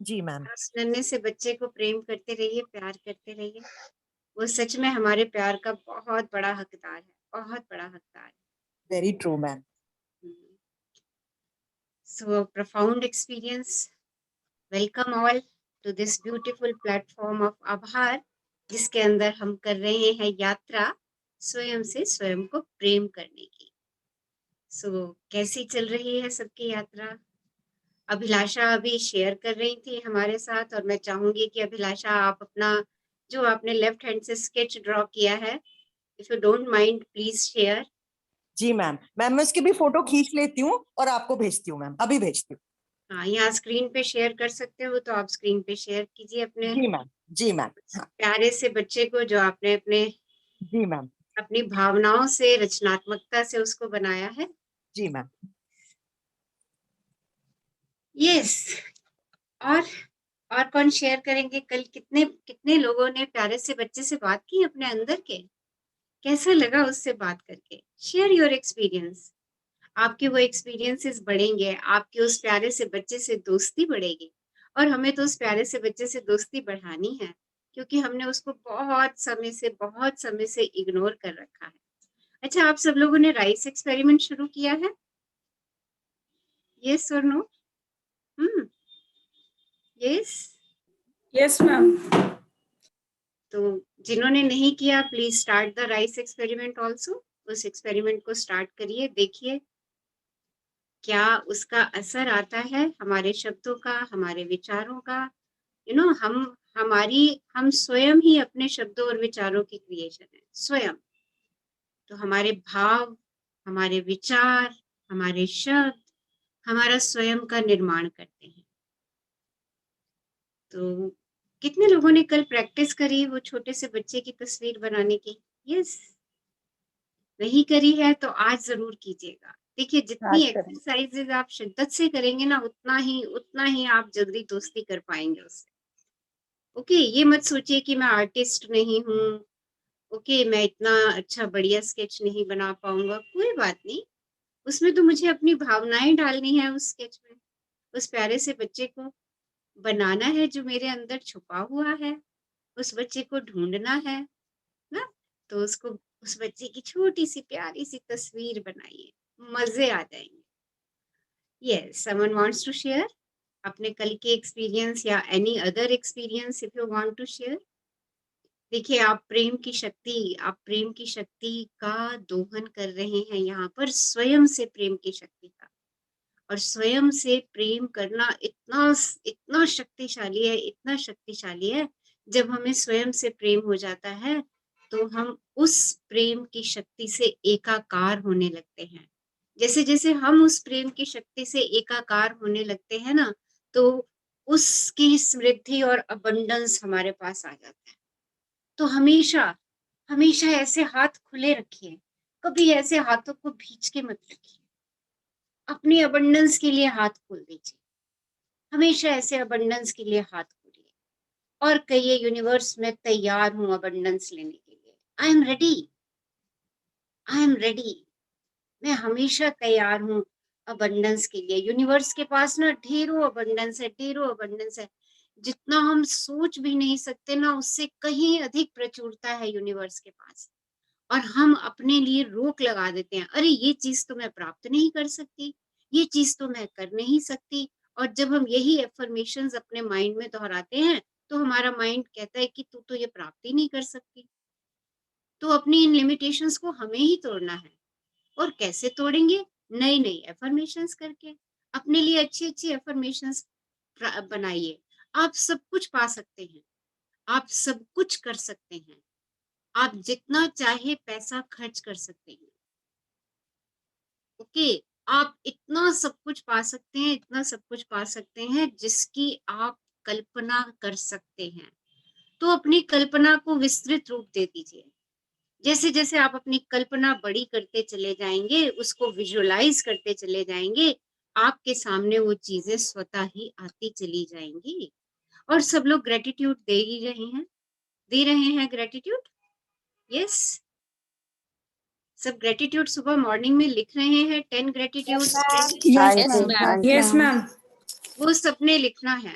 जी ma'am. उस नन्हे से बच्चे को प्रेम करते रहिए, प्यार करते रहिए। वो सच में हमारे प्यार का बहुत बड़ा हकदार है, बहुत बड़ा हकदार है। Very true ma'am. So profound experience. Welcome all to this beautiful platform of आभार, जिसके अंदर हम कर रहे हैं यात्रा स्वयं से स्वयं को प्रेम करने की। कैसी चल रही है सबकी यात्रा? अभिलाषा अभी शेयर कर रही थी हमारे साथ, और मैं चाहूंगी कि अभिलाषा आप अपना जो आपने लेफ्ट हैंड से स्केच ड्रॉ किया है, if you don't mind please share. जी मैम, मैम मैं उसकी भी फोटो खींच लेती हूँ और आपको भेजती हूँ मैम, अभी भेजती हूँ। हाँ, यहाँ स्क्रीन पे शेयर कर सकते हो तो आप स्क्रीन पे शेयर कीजिए अपने जी मैम। जी मैम। हाँ। प्यारे से बच्चे को, जो आपने अपने जी मैम। अपनी भावनाओं से, रचनात्मकता से उसको बनाया है। जी मैम। यस। और और कौन शेयर करेंगे? कल कितने कितने लोगों ने प्यारे से बच्चे से बात की अपने अंदर के? कैसा लगा उससे बात करके? Share your experience. आपके वो एक्सपीरियंसेस बढ़ेंगे, आपके उस प्यारे से बच्चे से दोस्ती बढ़ेगी। और हमें तो उस प्यारे से बच्चे से दोस्ती बढ़ानी है, क्योंकि हमने उसको बहुत समय से इग्नोर कर रखा है। अच्छा, आप सब लोगों ने राइस एक्सपेरिमेंट शुरू किया है? यस और नो? यस। Yes ma'am. तो जिन्होंने नहीं किया, please start the rice experiment also. उस एक्सपेरिमेंट को स्टार्ट करिए, देखिए क्या उसका असर आता है हमारे शब्दों का, हमारे विचारों का। हम स्वयं ही अपने शब्दों और विचारों की क्रिएशन है, स्वयं। तो हमारे भाव, हमारे विचार, हमारे शब्द हमारा स्वयं का निर्माण करते हैं। तो कितने लोगों ने कल प्रैक्टिस करी वो छोटे से बच्चे की तस्वीर बनाने की? यस। नहीं करी है तो आज जरूर कीजिएगा। देखिए, जितनी आज करें। एक्सरसाइजेज आप शिद्दत से करेंगे ना, उतना ही आप जल्दी दोस्ती कर पाएंगे उससे। ओके, ये मत सोचिए कि मैं आर्टिस्ट नहीं हूँ, ओके मैं इतना अच्छा बढ़िया स्केच नहीं बना पाऊंगा। कोई बात नहीं, उसमें तो मुझे अपनी भावनाएं डालनी है उस स्केच में। उस प्यारे से बच्चे को बनाना है जो मेरे अंदर छुपा हुआ है, उस बच्चे को ढूंढना है ना। तो उसको, उस बच्चे की छोटी सी प्यारी सी तस्वीर बनाइए, मजे आ जाएंगे। Yes, someone wants to share अपने कल के एक्सपीरियंस या any other experience if you want to share. देखिए, आप प्रेम की शक्ति का दोहन कर रहे हैं यहाँ पर, स्वयं से प्रेम की शक्ति का। और स्वयं से प्रेम करना इतना इतना शक्तिशाली है, इतना शक्तिशाली है। जब हमें स्वयं से प्रेम हो जाता है तो हम उस प्रेम की शक्ति से एकाकार होने लगते हैं। जैसे जैसे हम उस प्रेम की शक्ति से एकाकार होने लगते हैं ना, तो उसकी समृद्धि और अबंडेंस हमारे पास आ जाता है। तो हमेशा हमेशा ऐसे हाथ खुले रखिए, कभी ऐसे हाथों को भींच के मत रखिए। अपनी अबंडेंस के लिए हाथ खोल दीजिए, हमेशा ऐसे अबंडेंस के लिए हाथ खोलिए और कहिए, यूनिवर्स मैं तैयार हूं अबंडेंस लेने के लिए। I am ready, I am ready. मैं हमेशा तैयार हूं अबंडेंस के लिए। यूनिवर्स के पास ना ढेरों अबंडेंस है, ढेरों अबंडेंस है। जितना हम सोच भी नहीं सकते ना, उससे कहीं अधिक प्रचुरता है यूनिवर्स के पास। और हम अपने लिए रोक लगा देते हैं, अरे ये चीज तो मैं प्राप्त नहीं कर सकती, ये चीज तो मैं कर नहीं सकती। और जब हम यही एफर्मेशंस अपने माइंड में दोहराते हैं, तो हमारा माइंड कहता है कि तू तो ये प्राप्त ही नहीं कर सकती। तो अपनी इन लिमिटेशंस को हमें ही तोड़ना है। और कैसे तोड़ेंगे? नई नई एफर्मेशंस करके। अपने लिए अच्छी अच्छी एफर्मेशंस बनाइए। आप सब कुछ पा सकते हैं, आप सब कुछ कर सकते हैं, आप जितना चाहे पैसा खर्च कर सकते हैं। ओके, आप इतना सब कुछ पा सकते हैं, इतना सब कुछ पा सकते हैं जिसकी आप कल्पना कर सकते हैं। तो अपनी कल्पना को विस्तृत रूप दे दीजिए। जैसे जैसे आप अपनी कल्पना बड़ी करते चले जाएंगे, उसको विजुअलाइज करते चले जाएंगे, आपके सामने वो चीजें स्वतः ही आती चली जाएंगी। और सब लोग ग्रेटिट्यूड दे ही रहे हैं, दे रहे हैं ग्रेटिट्यूड। यस, सब ग्रेटिट्यूड सुबह मॉर्निंग में लिख रहे हैं। 10 ग्रेटिट्यूड। Yes ma'am. वो सबने लिखना है।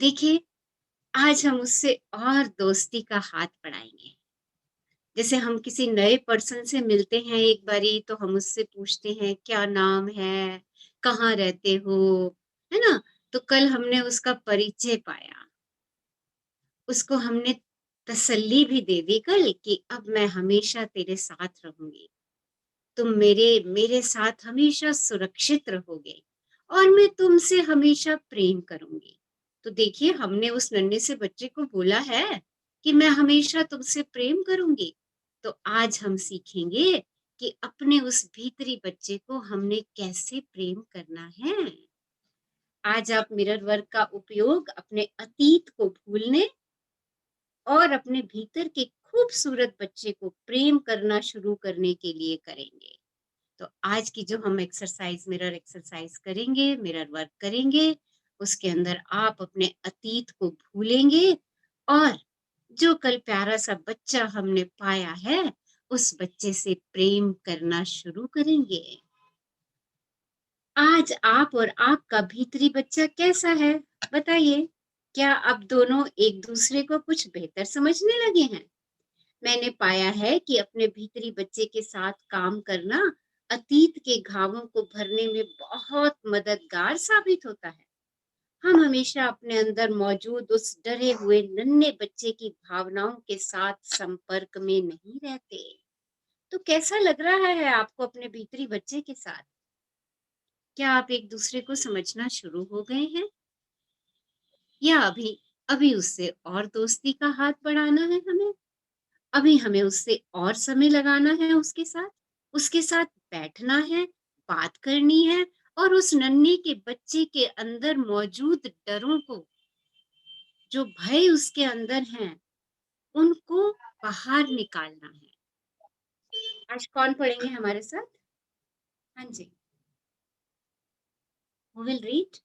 देखिए, आज हम उससे और दोस्ती का हाथ बढ़ाएंगे। जैसे हम किसी नए पर्सन से मिलते हैं एक बारी, तो हम उससे पूछते हैं क्या नाम है, कहाँ रहते हो, है ना? तो कल हमने उसका परिचय पाया, उसको हमने तसल्ली भी दे दी कल कि अब मैं हमेशा तेरे साथ रहूंगी, तुम मेरे मेरे साथ हमेशा सुरक्षित रहोगे और मैं तुमसे हमेशा प्रेम करूंगी। तो देखिए, हमने उस नन्हे से बच्चे को बोला है कि मैं हमेशा तुमसे प्रेम करूंगी। तो आज हम सीखेंगे कि अपने उस भीतरी बच्चे को हमने कैसे प्रेम करना है। आज आप मिरर वर्क का उपयोग अपने अतीत को भूलने और अपने भीतर के खूबसूरत बच्चे को प्रेम करना शुरू करने के लिए करेंगे। तो आज की जो हम एक्सरसाइज, मिरर एक्सरसाइज करेंगे, मिरर वर्क करेंगे, उसके अंदर आप अपने अतीत को भूलेंगे और जो कल प्यारा सा बच्चा हमने पाया है, उस बच्चे से प्रेम करना शुरू करेंगे। आज आप और आपका भीतरी बच्चा कैसा है, बताइए? क्या अब दोनों एक दूसरे को कुछ बेहतर समझने लगे हैं? मैंने पाया है कि अपने भीतरी बच्चे के साथ काम करना अतीत के घावों को भरने में बहुत मददगार साबित होता है। हम हमेशा अपने अंदर मौजूद उस डरे हुए नन्हे बच्चे की भावनाओं के साथ संपर्क में नहीं रहते। तो कैसा लग रहा है आपको अपने भीतरी बच्चे के साथ? क्या आप एक दूसरे को समझना शुरू हो गए हैं, या अभी अभी उससे और दोस्ती का हाथ बढ़ाना है हमें? अभी हमें उससे और समय लगाना है, उसके साथ बैठना है, बात करनी है और उस नन्हे के बच्चे के अंदर मौजूद डरों को, जो भय उसके अंदर हैं, उनको बाहर निकालना है। आज कौन पढ़ेंगे हमारे साथ? हाँ जी, who will read?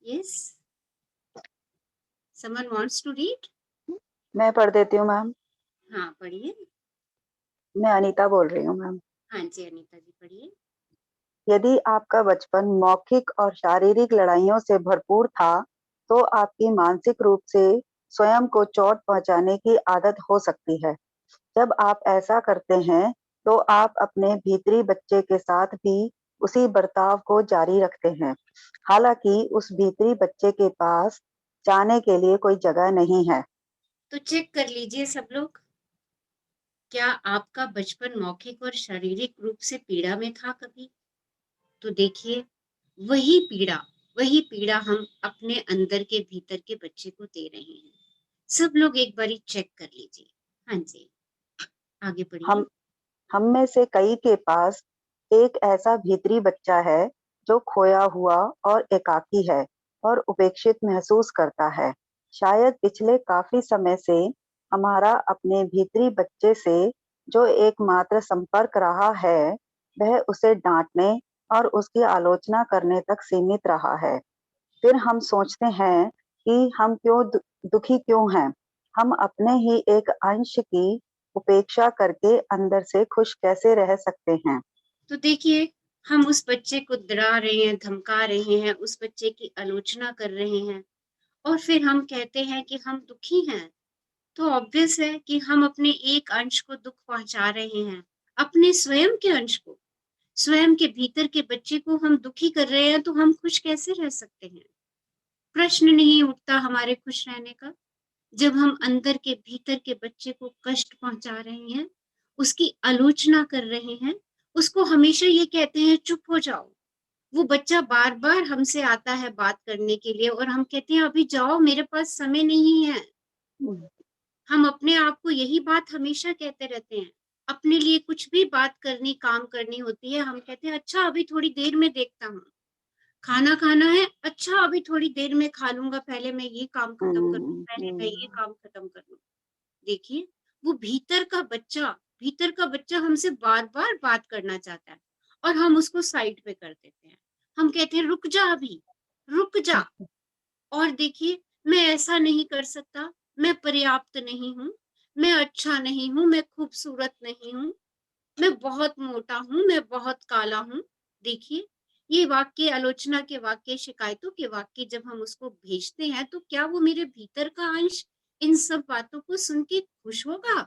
Yes, someone wants to read? मैं पढ़ देती हूँ मैम। हाँ, पढ़िए। मैं अनीता बोल रही हूँ मैम। हाँ जी, अनीता जी पढ़िए। यदि आपका बचपन मौखिक और शारीरिक लड़ाइयों से भरपूर था, तो आपकी मानसिक रूप से स्वयं को चोट पहुंचाने की आदत हो सकती है। जब आप ऐसा करते हैं, तो आप अपने भीतरी बच्चे के साथ भी उसी बर्ताव को जारी रखते हैं। हालांकि उस भीतरी बच्चे के पास जाने के लिए कोई जगह नहीं है। तो चेक कर लीजिए सब लोग, क्या आपका बचपन मौखिक और शारीरिक रूप से पीड़ा में था कभी? तो देखिए, वही पीड़ा हम अपने अंदर के भीतर के बच्चे को दे रहे हैं। सब लोग एक बारी चेक कर लीजिए। हाँ जी, आगे बढ़िए। हम हम में से कई के पास एक ऐसा भीतरी बच्चा है जो खोया हुआ और एकाकी है और उपेक्षित महसूस करता है। शायद पिछले काफी समय से हमारा अपने भीतरी बच्चे से जो एकमात्र संपर्क रहा है, वह उसे डांटने और उसकी आलोचना करने तक सीमित रहा है। फिर हम सोचते हैं कि हम दुखी क्यों हैं। हम अपने ही एक अंश की उपेक्षा करके अंदर से खुश कैसे रह सकते हैं। तो देखिए, हम उस बच्चे को डरा रहे हैं, धमका रहे हैं, उस बच्चे की आलोचना कर रहे हैं और फिर हम कहते हैं कि हम दुखी हैं। तो ऑब्वियस है कि हम अपने एक अंश को दुख पहुंचा रहे हैं, अपने स्वयं के अंश को, स्वयं के भीतर के बच्चे को हम दुखी कर रहे हैं। तो हम खुश कैसे रह सकते हैं? प्रश्न नहीं उठता हमारे खुश रहने का। जब हम अंदर के भीतर के बच्चे को कष्ट पहुंचा रहे हैं, उसकी आलोचना कर रहे हैं, उसको हमेशा ये कहते हैं चुप हो जाओ। वो बच्चा बार बार हमसे आता है बात करने के लिए और हम कहते हैं अभी जाओ, मेरे पास समय नहीं है। हम अपने आप को यही बात हमेशा कहते रहते हैं। अपने लिए कुछ भी बात करनी, काम करनी होती है, हम कहते हैं अच्छा अभी थोड़ी देर में देखता हूँ। खाना खाना है, अच्छा अभी थोड़ी देर में खा लूंगा, पहले मैं ये काम खत्म कर लूं, पहले मैं ये काम खत्म कर लूं। देखिए, वो भीतर का बच्चा हमसे बार बार बात करना चाहता है और हम उसको साइड पे कर देते हैं। हम कहते हैं रुक जा, अभी रुक जा। और देखिए, मैं ऐसा नहीं कर सकता, मैं पर्याप्त नहीं हूँ, मैं अच्छा नहीं हूँ, मैं खूबसूरत नहीं हूँ, मैं बहुत मोटा हूँ, मैं बहुत काला हूँ। देखिए, ये वाक्य, आलोचना के वाक्य, शिकायतों के वाक्य जब हम उसको भेजते हैं, तो क्या वो मेरे भीतर का अंश इन सब बातों को सुन के खुश होगा?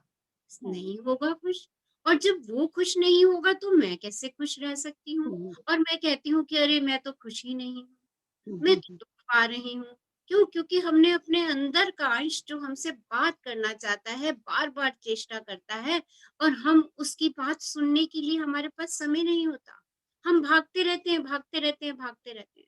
नहीं होगा खुश। और जब वो खुश नहीं होगा तो मैं कैसे खुश रह सकती हूँ? और मैं कहती हूँ कि अरे मैं तो खुश ही नहीं हूँ, मैं तो दुख पा रही हूँ। क्यों? क्योंकि हमने अपने अंदर का अंश जो हमसे बात करना चाहता है, बार-बार चेष्टा करता है, और हम उसकी बात सुनने के लिए हमारे पास समय नहीं होता। हम भागते रहते हैं, भागते रहते हैं, भागते रहते हैं।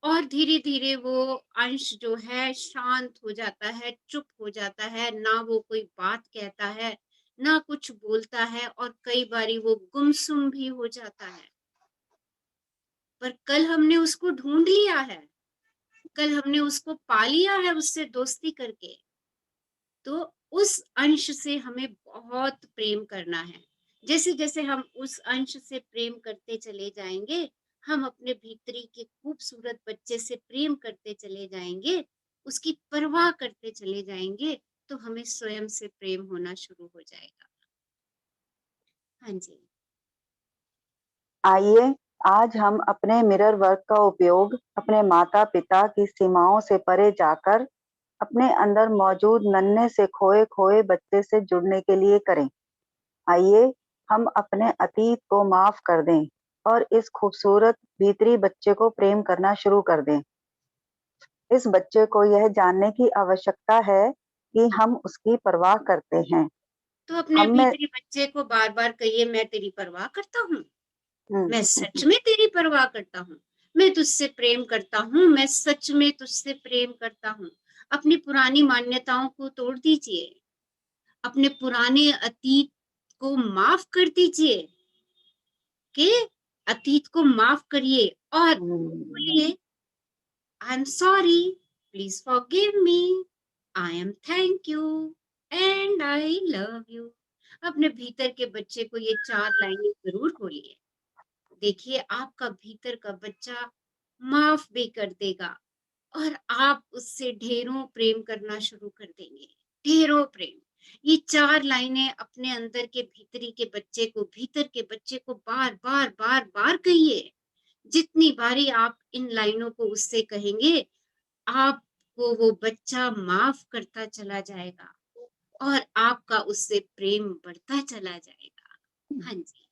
और धीरे-धीरे वो अंश जो है शांत हो जाता है, चुप हो जाता है, ना वो कोई बात कहता है, ना कुछ बोलता है, और कई बारी वो गुमसुम भी हो जाता है। पर कल हमने उसको ढूँढ लिया है, कल हमने उसको पा लिया है उससे दोस्ती करके। तो उस अंश से हमें बहुत प्रेम करना है। जैसे-जैसे हम उस अंश से प्रेम करते चले जाएँगे, हम अपने भीतरी के खूबसूरत बच्चे से प्रेम करते चले जाएँगे, उसकी परवाह करते चले जाएँगे, तो हमें स्वयं से प्रेम होना शुरू हो जाएगा। हाँ जी। आइए आज हम अपने मिरर वर्क का उपयोग अपने माता पिता की सीमाओं से परे जाकर अपने अंदर मौजूद नन्हे से खोए खोए बच्चे से जुड़ने के लिए करें। आइए हम अपने अतीत को माफ कर दें और इस खूबसूरत भीतरी बच्चे को प्रेम करना शुरू कर दें। इस बच्चे को यह जानने की आवश्यकता है कि हम उसकी परवाह करते हैं। तो अपने हम में भीतरी बच्चे को बार-बार कहिए, मैं तेरी परवाह करता हूँ। हम्म, मैं सच में तेरी परवाह करता हूँ। मैं तुझसे प्रेम करता हूँ, मैं सच में तुझसे प्रेम करता हूँ। अपनी पुरानी मान्यताओं को तोड़ दीजिए, अपने पुराने अतीत को माफ कर दीजिए, कि अतीत को माफ करिए और हम्म, बोलिए, I am sorry, please forgive me, I am thank you and I love you. अपने भीतर के बच्चे को ये 4 लाइनें ज़रूर बोलिए। देखिए आपका भीतर का बच्चा माफ भी कर देगा, और आप उससे ढेरों प्रेम करना शुरू कर देंगे, ढेरों प्रेम। ये 4 लाइनें अपने अंदर के भीतर के बच्चे को बार-बार, बार-बार कहिए। जितनी बारी आप इन लाइनों को उससे कहेंगे, आपको वो बच्चा माफ करता चला जाएगा, और आपका उससे प्रेम बढ़ता चला जाएगा। हाँ जी।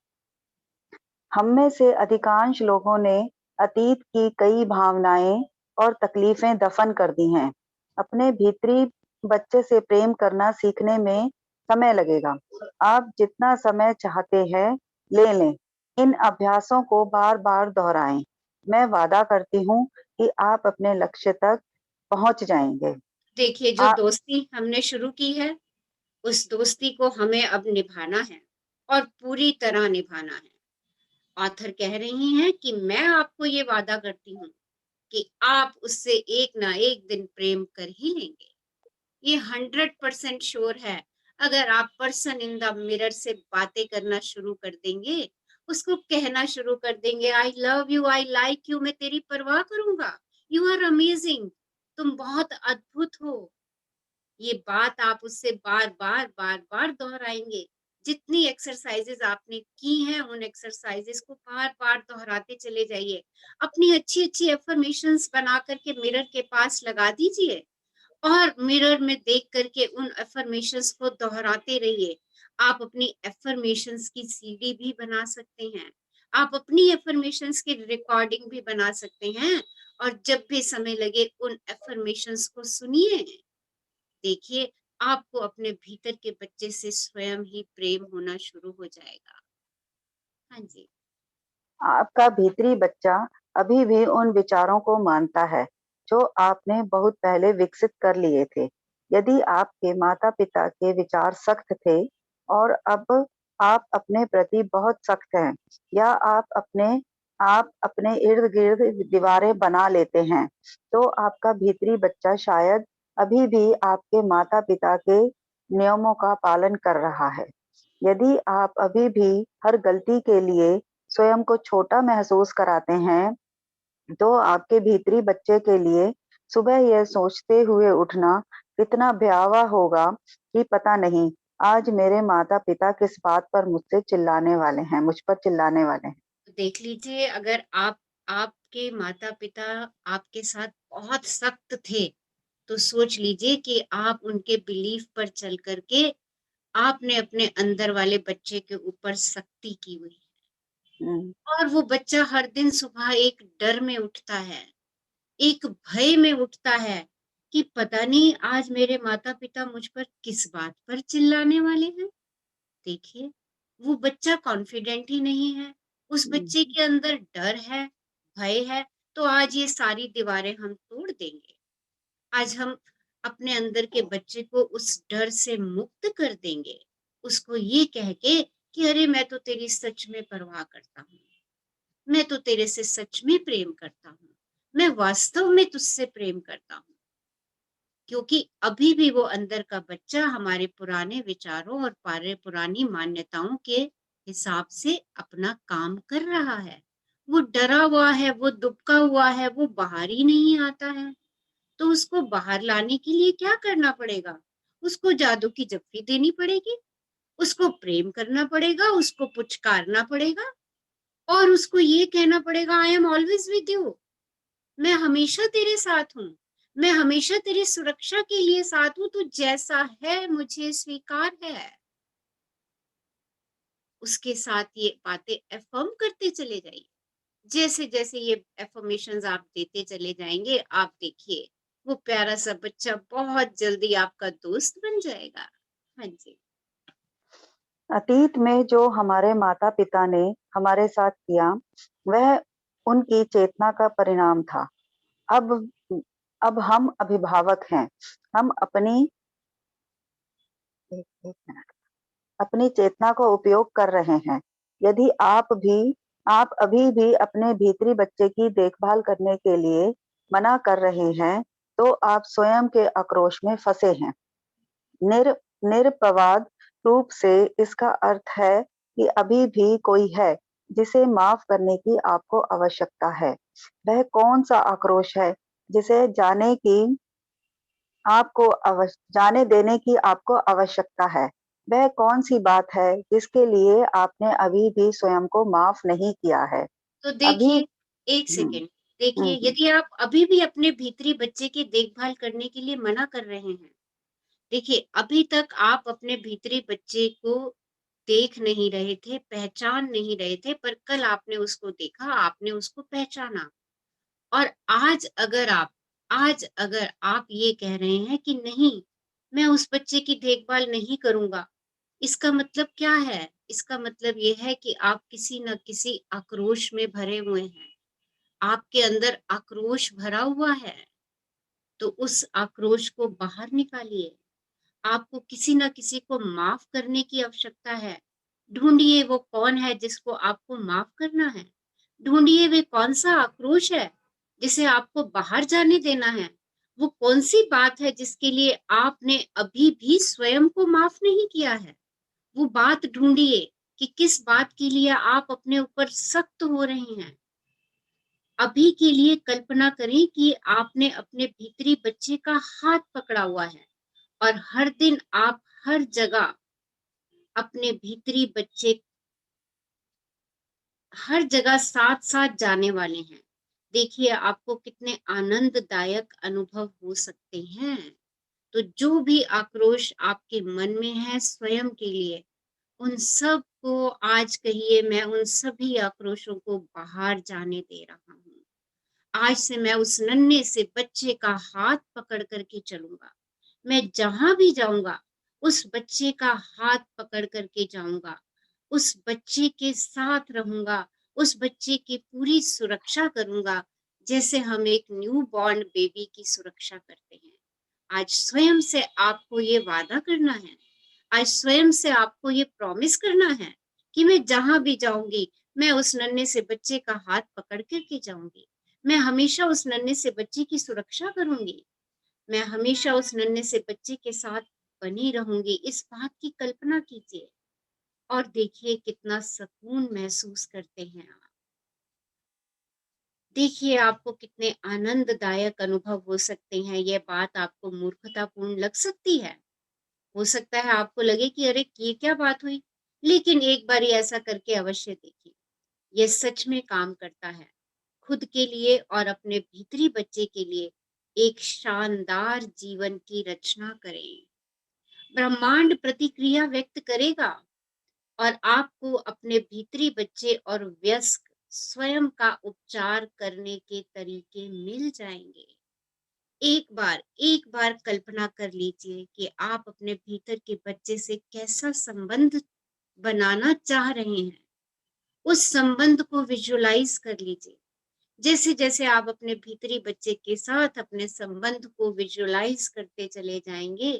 हम में से अधिकांश लोगों ने अतीत की कई भावनाएं और तकलीफें दफन कर दी हैं। अपने भीतरी बच्चे से प्रेम करना सीखने में समय लगेगा। आप जितना समय चाहते हैं ले लें। इन अभ्यासों को बार-बार दोहराएं। मैं वादा करती हूँ कि आप अपने लक्ष्य तक पहुंच जाएंगे। देखिए जो दोस्ती हमने शुरू की है, उस दोस्ती को हमें अब निभाना है, और पूरी तरह निभाना है। ऑथर कह रही हैं कि मैं आपको ये वादा करती हूँ कि आप उससे एक ना एक दिन प्रेम कर ही लेंगे। ये 100% श्योर है। अगर आप पर्सन इन द मिरर से बातें करना शुरू कर देंगे, उसको कहना शुरू कर देंगे, I love you, I like you, मैं तेरी परवाह करूँगा, यू आर अमेजिंग, तुम बहुत अद्भुत हो। ये बात आप उससे बार-बार, बार-बार दोहराएँगे। जितनी एक्सरसाइज़ेज़ आपने की हैं, उन एक्सरसाइज़ेज़ को बार-बार दोहराते चले जाइए। अपनी अच्छी-अच्छी अफ़र्मेशंस बना कर के मिरर के पास लगा दीजिए, और मिरर में देख कर के उन अफ़र्मेशंस को दोहराते रहिए। आप अपनी अफ़र्मेशंस की सीडी भी बना सकते हैं। आप अपनी अफ़र्मेशंस की रिकॉर्डिंग भी बना सकते हैं, और जब भी समय लगे उन अफ़र्मेशंस को सुनिए। देखिए, आपको अपने भीतर के बच्चे से स्वयं ही प्रेम होना शुरू हो जाएगा। हाँ जी। आपका भीतरी बच्चा अभी भी उन विचारों को मानता है जो आपने बहुत पहले विकसित कर लिए थे। यदि आपके माता-पिता के विचार सख्त थे और अब आप अपने प्रति बहुत सख्त हैं, या आप अपने इर्द-गिर्द दीवारें बना लेते हैं, तो आपका भीतरी बच्चा शायद अभी भी आपके माता-पिता के नियमों का पालन कर रहा है। यदि आप अभी भी हर गलती के लिए स्वयं को छोटा महसूस कराते हैं, तो आपके भीतरी बच्चे के लिए सुबह यह सोचते हुए उठना कितना भयावह होगा कि पता नहीं, आज मेरे माता-पिता किस बात पर मुझसे चिल्लाने वाले हैं, मुझ पर चिल्लाने वाले हैं। देख लीजिए, अगर आपके माता-पिता आपके साथ बहुत सख्त थे, तो सोच लीजिए कि आप उनके बिलीफ पर चल कर के आपने अपने अंदर वाले बच्चे के ऊपर सख्ती की हुई है। हम्म, और वो बच्चा हर दिन सुबह एक डर में उठता है, एक भय में उठता है कि पता नहीं आज मेरे माता-पिता मुझ पर किस बात पर चिल्लाने वाले हैं। देखिए, वो बच्चा कॉन्फिडेंट ही नहीं है, उस हम्म, बच्चे के अंदर डर है, भय है, तो आज ये सारी दीवारें हम तोड़ देंगे। आज हम अपने अंदर के बच्चे को उस डर से मुक्त कर देंगे, उसको ये कह के कि अरे मैं तो तेरी सच में परवाह करता हूँ, मैं तो तेरे से सच में प्रेम करता हूँ, मैं वास्तव में तुझसे प्रेम करता हूँ। क्योंकि अभी भी वो अंदर का बच्चा हमारे पुराने विचारों और पुरानी मान्यताओं के हिसाब से अपना काम कर रहा है। वो डरा हुआ है, वो दुबका हुआ है, वो बाहर ही नहीं आता है। तो उसको बाहर लाने के लिए क्या करना पड़ेगा? उसको जादू की जप्फी देनी पड़ेगी, उसको प्रेम करना पड़ेगा, उसको पुचकारना पड़ेगा और उसको ये कहना पड़ेगा I am always with you. मैं हमेशा तेरे साथ हूँ, मैं हमेशा तेरी सुरक्षा के लिए साथ हूँ, तू जैसा है मुझे स्वीकार है। उसके साथ ये बातें अफ़र्म करते चले जाइए। जैसे-जैसे ये अफ़र्मेशंस आप देते चले जाएँगे, आप देखिए, वो प्यारा-सा बच्चा बहुत जल्दी आपका दोस्त बन जाएगा। हाँ जी। अतीत में जो हमारे माता-पिता ने हमारे साथ किया, वह उनकी चेतना का परिणाम था। अब अब हम अभिभावक हैं। हम एक मिनट, अपनी चेतना का उपयोग कर रहे हैं। यदि आप अभी भी अपने भीतरी बच्चे की देखभाल करने के लिए मना कर रहे हैं, तो आप स्वयं के आक्रोश में फँसे हैं। निर निरपवाद रूप से इसका अर्थ है कि अभी भी कोई है जिसे माफ करने की आपको आवश्यकता है। वह कौन-सा आक्रोश है जिसे जाने देने की आपको आवश्यकता है? वह कौन-सी बात है जिसके लिए आपने अभी भी स्वयं को माफ नहीं किया है? तो अभी देखिए, 1 हुँ, सेकंड, देखिए हुँ, हुँ, यदि आप अभी भी अपने भीतरी बच्चे की देखभाल करने के लिए मना कर रहे हैं, देखिए, अभी तक आप अपने भीतरी बच्चे को देख नहीं रहे थे, पहचान नहीं रहे थे, पर कल आपने उसको देखा, आपने उसको पहचाना और आज अगर आप ये कह रहे हैं कि नहीं, मैं उस बच्चे की देखभाल नहीं करूँगा, इसका मतलब क्या है? इसका मतलब ये है कि आप किसी न किसी आक्रोश में भरे हुए हैं। आपके अंदर आक्रोश भरा हुआ है, तो उस आक्रोश को बाहर निकालिए। आपको किसी न किसी को माफ़ करने की आवश्यकता है। ढूँढिए वो कौन है जिसको आपको माफ़ करना है। ढूँढिए वे कौन-सा आक्रोश है, जिसे आपको बाहर जाने देना है। वो कौन-सी बात है जिसके लिए आपने अभी भी स्वयं को माफ़ नहीं किया है। वो बात ढूँढिए कि किस बात के लिए आप अपने ऊपर सख्त हो रहे हैं। अभी के लिए कल्पना करें कि आपने अपने भीतरी बच्चे का हाथ पकड़ा हुआ है और हर दिन आप हर जगह अपने भीतरी बच्चे हर जगह साथ-साथ जाने वाले हैं। देखिए आपको कितने आनंददायक अनुभव हो सकते हैं। तो जो भी आक्रोश आपके मन में है स्वयं के लिए, उन सब को आज कहिए मैं उन सभी आक्रोशों को बाहर जाने दे रहा हूँ। आज से मैं उस नन्हे से बच्चे का हाथ पकड़ कर के चलूँगा। मैं जहाँ भी जाऊँगा, उस बच्चे का हाथ पकड़ कर के जाऊँगा। उस बच्चे के साथ रहूँगा, उस बच्चे की पूरी सुरक्षा करूँगा, जैसे हम एक न्यू बॉर्न बेबी की सुरक्षा करते हैं। आज स्वयं से आपको ये वादा करना है, आज स्वयं से आपको ये प्रॉमिस करना है कि मैं जहाँ भी जाऊँगी, मैं उस नन्हे से बच्चे का हाथ पकड़ कर के जाऊँगी। मैं हमेशा उस नन्हे से बच्चे की सुरक्षा करूँगी। मैं हमेशा उस नन्हे से बच्चे के साथ बनी रहूँगी, इस बात की कल्पना कीजिए और देखिए कितना सुकून महसूस करते हैं आप। देखिए आपको कितने आनंददायक अनुभव हो सकते हैं, ये बात आपको मूर्खतापूर्ण लग सकती है। हो सकता है आपको लगे कि अरे! ये क्या बात हुई? लेकिन एक बारी ऐसा करके अवश्य देखिए। ये सच में काम करता है। खुद के लिए और अपने भीतरी बच्चे के लिए एक शानदार जीवन की रचना करें। ब्रह्मांड प्रतिक्रिया व्यक्त करेगा और आपको अपने भीतरी बच्चे और वयस्क स्वयं का उपचार करने के तरीके मिल जाएंगे। एक बार कल्पना कर लीजिए कि आप अपने भीतर के बच्चे से कैसा संबंध बनाना चाह रहे हैं। उस संबंध को विजुअलाइज कर लीजिए। जैसे जैसे आप अपने भीतरी बच्चे के साथ अपने संबंध को विजुअलाइज करते चले जाएंगे,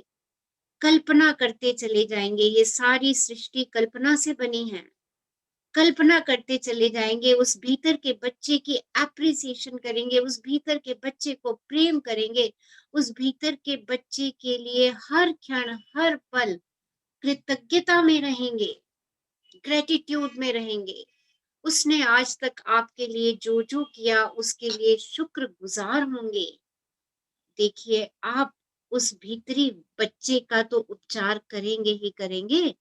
कल्पना करते चले जाएंगे, ये सारी सृष्टि कल्पना से बनी है। कल्पना करते चले जाएंगे, उस भीतर के बच्चे की एप्रिसिएशन करेंगे, उस भीतर के बच्चे को प्रेम करेंगे, उस भीतर के बच्चे के लिए हर क्षण हर पल कृतज्ञता में रहेंगे, ग्रेटिट्यूड में रहेंगे। उसने आज तक आपके लिए जो जो किया उसके लिए शुक्रगुजार होंगे। देखिए, आप उस भीतरी बच्चे का तो उपचार करेंगे ही करेंगे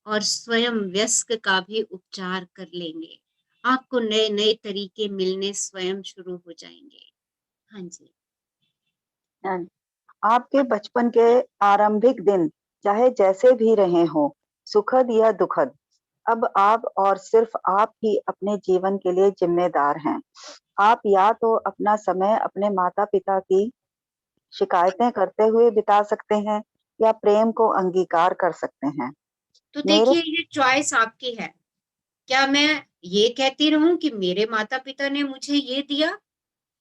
और स्वयं वयस्क का भी उपचार कर लेंगे। आपको नए नए तरीके मिलने स्वयं शुरू हो जाएंगे। हाँ जी। And आपके बचपन के आरंभिक दिन चाहे जैसे भी रहे हों, सुखद या दुखद, अब आप और सिर्फ आप ही अपने जीवन के लिए जिम्मेदार हैं। आप या तो अपना समय अपने माता पिता की शिकायतें करते हुए बिता सकते हैं या प्रेम को अंगीकार कर सकते हैं। तो मेरे देखिए, ये चॉइस आपकी है। क्या मैं ये कहती रहूं कि मेरे माता पिता ने मुझे ये दिया,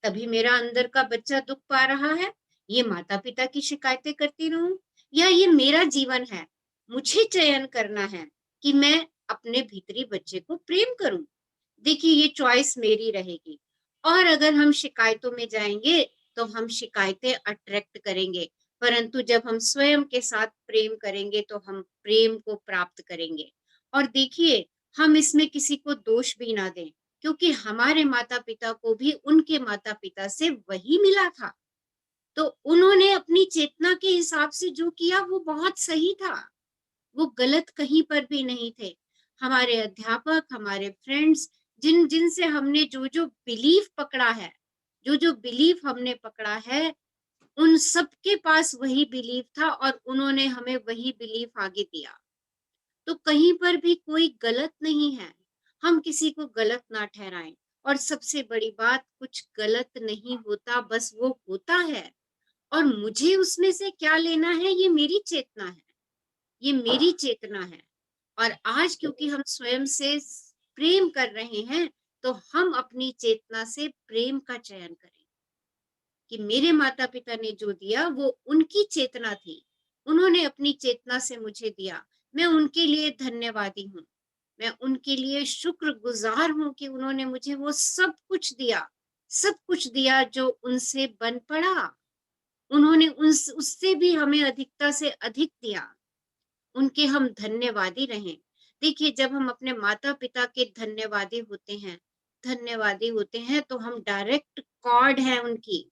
तभी मेरा अंदर का बच्चा दुख पा रहा है, ये माता पिता की शिकायतें करती रहूं, या ये मेरा जीवन है, मुझे चयन करना है कि मैं अपने भीतरी बच्चे को प्रेम करूं। देखिए, ये चॉइस मेरी रहेगी। और अगर हम शिकायतों में जाएंगे तो हम शिकायतें अट्रैक्ट करेंगे, परंतु जब हम स्वयं के साथ प्रेम करेंगे तो हम प्रेम को प्राप्त करेंगे। और देखिए, हम इसमें किसी को दोष भी ना दें, क्योंकि हमारे माता पिता को भी उनके माता पिता से वही मिला था। तो उन्होंने अपनी चेतना के हिसाब से जो किया वो बहुत सही था, वो गलत कहीं पर भी नहीं थे। हमारे अध्यापक, हमारे फ्रेंड्स, जिन जिन से हमने जो जो बिलीफ पकड़ा है, जो जो बिलीफ हमने पकड़ा है, उन सबके पास वही बिलीफ था और उन्होंने हमें वही बिलीफ आगे दिया। तो कहीं पर भी कोई गलत नहीं है, हम किसी को गलत ना ठहराएं। और सबसे बड़ी बात, कुछ गलत नहीं होता, बस वो होता है। और मुझे उसमें से क्या लेना है, ये मेरी चेतना है, ये मेरी चेतना है। और आज क्योंकि हम स्वयं से प्रेम कर रहे हैं, तो हम अपनी चेतना से प्रेम का चयन करें कि मेरे माता पिता ने जो दिया वो उनकी चेतना थी, उन्होंने अपनी चेतना से मुझे दिया, मैं उनके लिए धन्यवादी हूँ, मैं उनके लिए शुक्रगुजार हूँ कि उन्होंने मुझे वो सब कुछ दिया, सब कुछ दिया जो उनसे बन पड़ा। उन्होंने उससे भी हमें अधिकता से अधिक दिया, उनके हम धन्यवादी रहें। देखिए, जब हम अपने माता पिता के धन्यवादी होते हैं तो हम डायरेक्ट कॉर्ड है उनकी,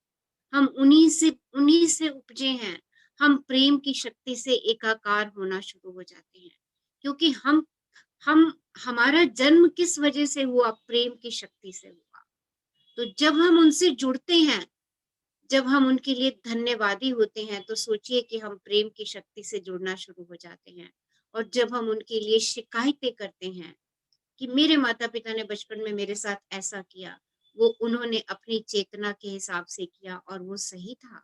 हम उन्हीं से उपजे हैं। हम प्रेम की शक्ति से एकाकार होना शुरू हो जाते हैं, क्योंकि हम हमारा जन्म किस वजह से हुआ, प्रेम की शक्ति से हुआ। तो जब हम उनसे जुड़ते हैं, जब हम उनके लिए धन्यवादी होते हैं, तो सोचिए कि हम प्रेम की शक्ति से जुड़ना शुरू हो जाते हैं। और जब हम उनके लिए शिकायतें करते हैं कि मेरे माता पिता ने बचपन में मेरे साथ ऐसा किया, वो उन्होंने अपनी चेतना के हिसाब से किया और वो सही था,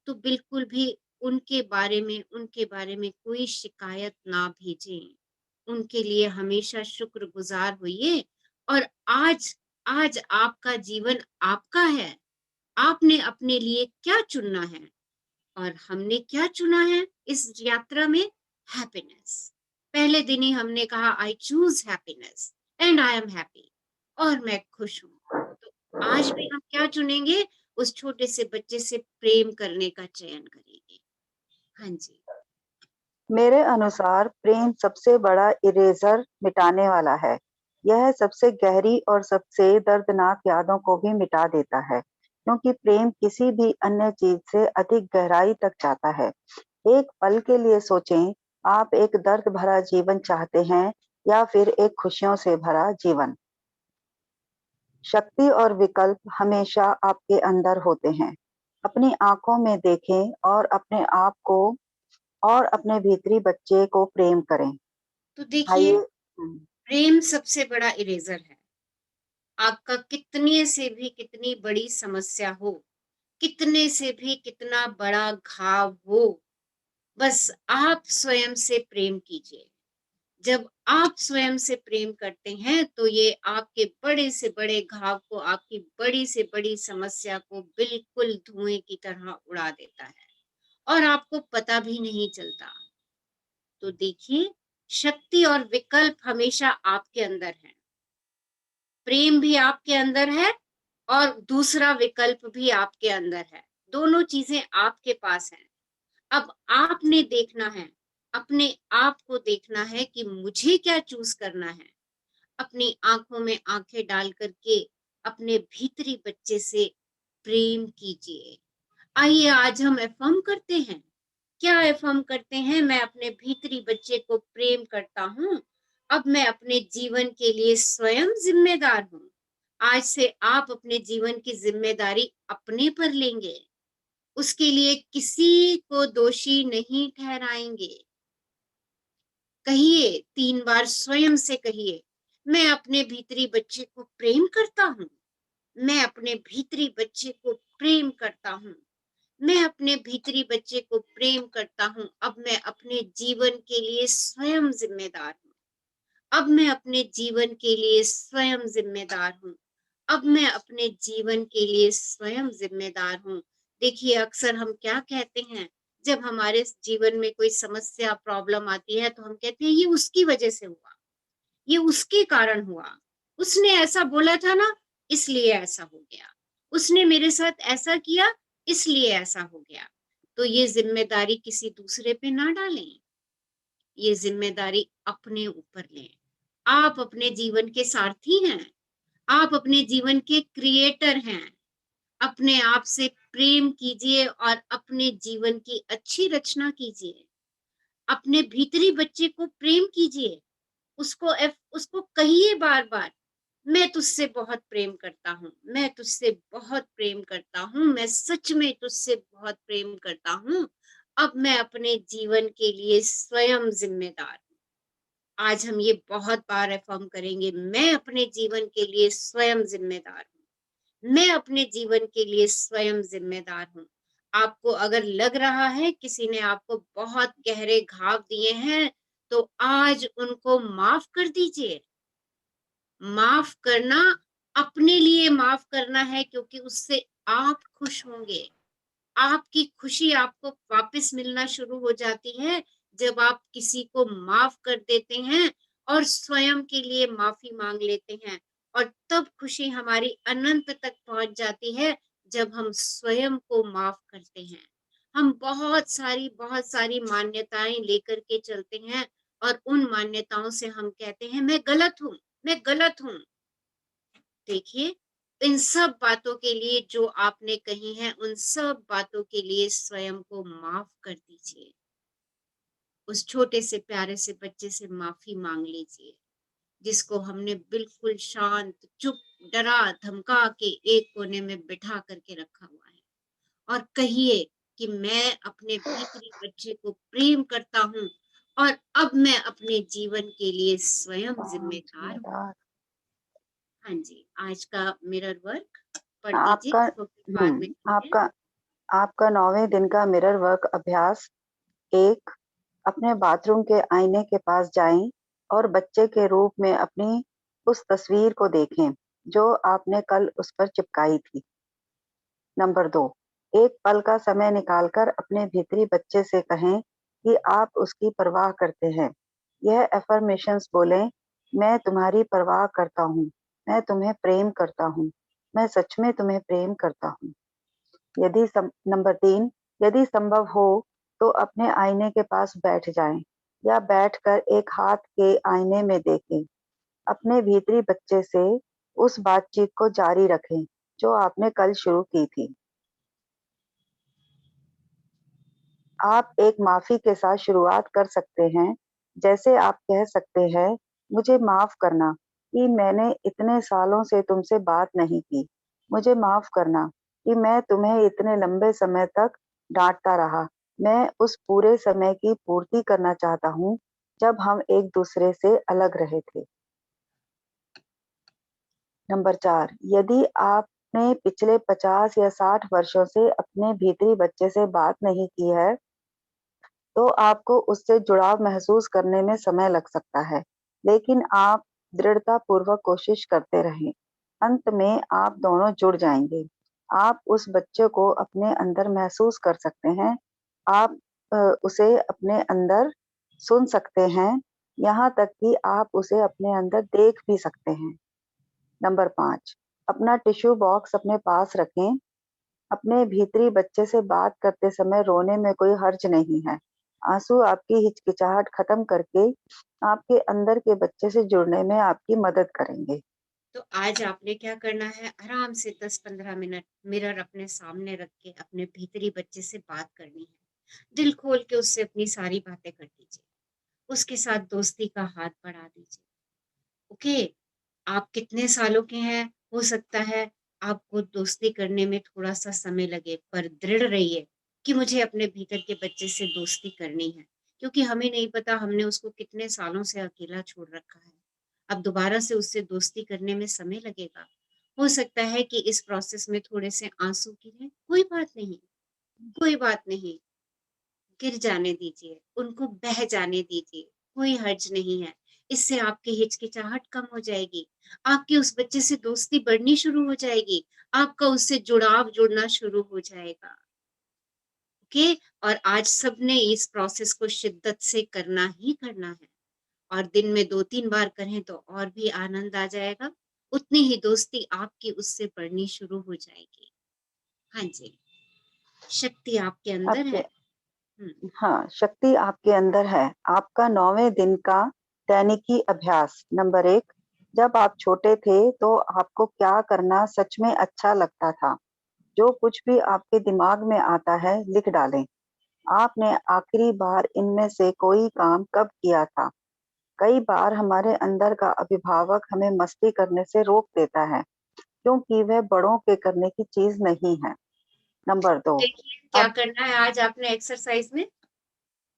तो बिल्कुल भी उनके बारे में कोई शिकायत ना भेजें। उनके लिए हमेशा शुक्रगुजार होइए। और आज आज आपका जीवन आपका है, आपने अपने लिए क्या चुनना है, और हमने क्या चुना है इस यात्रा में, हैप्पीनेस। पहले दिन ही हमने कहा I choose happiness and I am happy, और मैं खुश हूं। तो आज भी हम क्या चुनेंगे, उस छोटे से बच्चे से प्रेम करने का चयन करेंगे। हाँ जी। मेरे अनुसार प्रेम सबसे बड़ा इरेजर मिटाने वाला है। यह सबसे गहरी और सबसे दर्दनाक यादों को भी मिटा देता है, क्योंकि प्रेम किसी भी अन्य चीज से अधिक गहराई तक जाता है। एक पल के लिए सोचें, आप एक दर्द भरा जीवन चाहते हैं या फिर एक खुशियों से भरा जीवन? शक्ति और विकल्प हमेशा आपके अंदर होते हैं। अपनी आंखों में देखें और अपने आप को और अपने भीतरी बच्चे को प्रेम करें। तो देखिए, आइए प्रेम सबसे बड़ा इरेजर है। आपका कितने से भी कितनी बड़ी समस्या हो, कितने से भी कितना बड़ा घाव हो, बस आप स्वयं से प्रेम कीजिए। जब आप स्वयं से प्रेम करते हैं तो ये आपके बड़े से बड़े घाव को, आपकी बड़ी से बड़ी समस्या को बिल्कुल धुएं की तरह उड़ा देता है और आपको पता भी नहीं चलता। तो देखिए, शक्ति और विकल्प हमेशा आपके अंदर है। प्रेम भी आपके अंदर है और दूसरा विकल्प भी आपके अंदर है। दोनों चीजें आपके पास हैं। अब आपने देखना है, अपने आप को देखना है कि मुझे क्या चूज करना है। अपनी आंखों में आंखें डाल करके अपने भीतरी बच्चे से प्रेम कीजिए। आइए आज हम अफर्म करते हैं। क्या अफर्म करते हैं? मैं अपने भीतरी बच्चे को प्रेम करता हूँ। अब मैं अपने जीवन के लिए स्वयं जिम्मेदार हूँ। आज से आप अपने जीवन की जिम्मेदारी अपने पर लेंगे। उसके लिए किसी को दोषी नहीं ठहराएंगे। कहिए 3 बार स्वयं से कहिए, मैं अपने भीतरी बच्चे को प्रेम करता हूँ। मैं अपने भीतरी बच्चे को प्रेम करता हूँ। मैं अपने भीतरी बच्चे को प्रेम करता हूँ। अब मैं अपने जीवन के लिए स्वयं जिम्मेदार हूँ। अब मैं अपने जीवन के लिए स्वयं जिम्मेदार हूँ। अब मैं अपने जीवन के लिए स्वयं जिम्मेदार हूँ। देखिए, अक्सर हम क्या कहते हैं, जब हमारे जीवन में कोई समस्या, प्रॉब्लम आती है तो हम कहते हैं ये उसकी वजह से हुआ, ये उसके कारण हुआ, उसने ऐसा बोला था ना, इसलिए ऐसा हो गया, उसने मेरे साथ ऐसा किया, इसलिए ऐसा हो गया। तो ये जिम्मेदारी किसी दूसरे पे ना डालें, ये जिम्मेदारी अपने ऊपर लें। आप अपने जीवन के सारथी हैं। आप अपने जीवन के क्रिएटर हैं। अपने आप से प्रेम कीजिए और अपने जीवन की अच्छी रचना कीजिए। अपने भीतरी बच्चे को प्रेम कीजिए। उसको कहिए बार बार, मैं तुझसे बहुत प्रेम करता हूँ, मैं तुझसे बहुत प्रेम करता हूँ, मैं सच में तुझसे बहुत प्रेम करता हूँ। अब मैं अपने जीवन के लिए स्वयं जिम्मेदार हूँ। आज हम ये बहुत बार अफर्म करेंगे, मैं अपने जीवन के लिए स्वयं जिम्मेदार हूँ। मैं अपने जीवन के लिए स्वयं जिम्मेदार हूँ। आपको अगर लग रहा है किसी ने आपको बहुत गहरे घाव दिए हैं, तो आज उनको माफ कर दीजिए। माफ करना अपने लिए माफ करना है, क्योंकि उससे आप खुश होंगे। आपकी खुशी आपको वापस मिलना शुरू हो जाती है जब आप किसी को माफ कर देते हैं और स्वयं के लिए माफी मांग लेते हैं। और तब खुशी हमारी अनंत तक पहुंच जाती है जब हम स्वयं को माफ करते हैं। हम बहुत सारी मान्यताएं लेकर के चलते हैं और उन मान्यताओं से हम कहते हैं मैं गलत हूं, मैं गलत हूं। देखिए, इन सब बातों के लिए जो आपने कही हैं, उन सब बातों के लिए स्वयं को माफ कर दीजिए। उस छोटे से प्यारे से बच्चे से माफी मांग लीजिए, जिसको हमने बिल्कुल शांत, चुप, डरा धमका के एक कोने में बिठा करके रखा हुआ है। और कहिए कि मैं अपने भीतरी बच्चे को प्रेम करता हूँ और अब मैं अपने जीवन के लिए स्वयं जिम्मेदार हूँ। जिम्मेदार। हाँ जी, आज का मिरर वर्क पढ़ लीजिए, आपका इसको फिर बाद में करिए। आपका आपका 9वें दिन का मिरर वर्क अभ्यास 1, अपने बाथरूम के आईने के पास जाएं और बच्चे के रूप में अपनी उस तस्वीर को देखें जो आपने कल उस पर चिपकाई थी। नंबर 2, एक पल का समय निकालकर अपने भीतरी बच्चे से कहें कि आप उसकी परवाह करते हैं। यह अफर्मेशंस बोलें, मैं तुम्हारी परवाह करता हूँ, मैं तुम्हें प्रेम करता हूँ, मैं सच में तुम्हें प्रेम करता हूँ। नंबर 3, यदि संभव हो तो अपने आईने के पास बैठ जाएं या बैठकर एक हाथ के आईने में देखें। अपने भीतरी बच्चे से उस बातचीत को जारी रखें जो आपने कल शुरू की थी। आप एक माफी के साथ शुरुआत कर सकते हैं, जैसे आप कह सकते हैं, मुझे माफ करना, कि मैंने इतने सालों से तुमसे बात नहीं की। मुझे माफ करना कि मैं तुम्हें इतने लंबे समय तक डांटता रहा। मैं उस पूरे समय की पूर्ति करना चाहता हूँ जब हम एक दूसरे से अलग रहे थे। नंबर 4, यदि आपने पिछले 50 या 60 वर्षों से अपने भीतरी बच्चे से बात नहीं की है, तो आपको उससे जुड़ाव महसूस करने में समय लग सकता है, लेकिन आप दृढ़तापूर्वक कोशिश करते रहें। अंत में आप दोनों जुड़ जाएंगे। आप उस बच्चे को अपने अंदर महसूस कर सकते हैं। आप उसे अपने अंदर सुन सकते हैं, यहाँ तक कि आप उसे अपने अंदर देख भी सकते हैं। नंबर 5, अपना टिश्यू बॉक्स अपने पास रखें। अपने भीतरी बच्चे से बात करते समय रोने में कोई हर्ज नहीं है। आंसू आपकी हिचकिचाहट खत्म करके आपके अंदर के बच्चे से जुड़ने में आपकी मदद करेंगे। तो आज आपने क्या करना है, आराम से 10-15 मिनट मिरर अपने सामने रख के अपने भीतरी बच्चे से बात करनी है। दिल खोल के उससे अपनी सारी बातें कर दीजिए। उसके साथ दोस्ती का हाथ बढ़ा दीजिए। ओके, आप कितने सालों के हैं, हो सकता है आपको दोस्ती करने में थोड़ा-सा समय लगे, पर दृढ़ रहिए कि मुझे अपने भीतर के बच्चे से दोस्ती करनी है, क्योंकि हमें नहीं पता हमने उसको कितने सालों से अकेला छोड़ रखा है। अब दोबारा से उससे दोस्ती करने में समय लगेगा। हो सकता है कि इस प्रोसेस में थोड़े से आँसू गिरे, कोई बात नहीं, कोई बात नहीं। गिर जाने दीजिए, उनको बह जाने दीजिए, कोई हर्ज नहीं है। इससे आपकी हिचकिचाहट कम हो जाएगी, आपकी उस बच्चे से दोस्ती बढ़नी शुरू हो जाएगी, आपका उससे जुड़ाव जुड़ना शुरू हो जाएगा। ओके? और आज सबने इस प्रोसेस को शिद्दत से करना ही करना है और दिन में 2-3 बार करें तो और भी आनंद आ जाएगा, उतनी ही दोस्ती आपकी उससे बढ़नी शुरू हो जाएगी। हाँ जी, शक्ति आपके अंदर आपके है। हुँ, हाँ, शक्ति आपके अंदर है। आपका 9वें दिन का दैनिकी अभ्यास। नंबर 1, जब आप छोटे थे तो आपको क्या करना सच में अच्छा लगता था? जो कुछ भी आपके दिमाग में आता है, लिख डालें। आपने आखिरी बार इनमें से कोई काम कब किया था? कई बार हमारे अंदर का अभिभावक हमें मस्ती करने से रोक देता है, क्योंकि वह बड़ों के करने की चीज़ नहीं है। नंबर 2, देखिए क्या अब करना है आज आपने एक्सरसाइज़ में?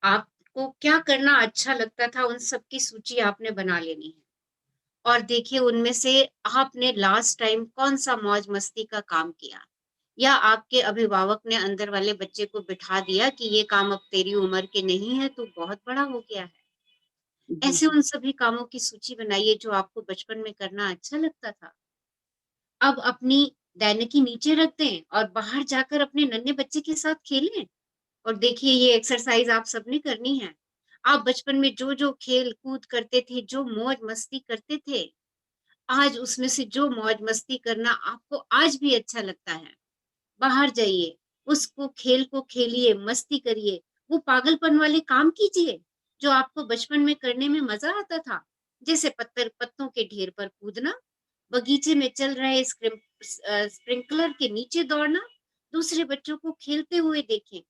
आपको क्या करना अच्छा लगता था, उन सब की सूची आपने बना लेनी है और देखिए उनमें से आपने लास्ट टाइम कौन-सा मौज-मस्ती का काम किया या आपके अभिभावक ने अंदर वाले बच्चे को बिठा दिया कि ये काम अब तेरी उम्र के नहीं है, तू बहुत बड़ा हो गया है। जी, ऐसे जी। उन सभी कामों की सूची बनाइए जो आपको बचपन में करना अच्छा लगता था। अब अपनी दैनिकी नीचे रख दें और बाहर जाकर अपने नन्हे बच्चे के साथ खेलें। और देखिए ये एक्सरसाइज आप सबने करनी है। आप बचपन में जो-जो खेल-कूद करते थे, जो मौज-मस्ती करते थे, आज उसमें से जो मौज-मस्ती करना आपको आज भी अच्छा लगता है, बाहर जाइए, उसको खेल को खेलिए, मस्ती करिए, वो पागलपन वाले काम कीजिए, जो आपको बचपन में करने में मज़ा आता था। जैसे पत्तों के ढेर पर कूदना, बगीचे में चल रहे स्प्रिंकलर के नीचे दौड़ना, दूसरे बच्चों को खेलते हुए देखें।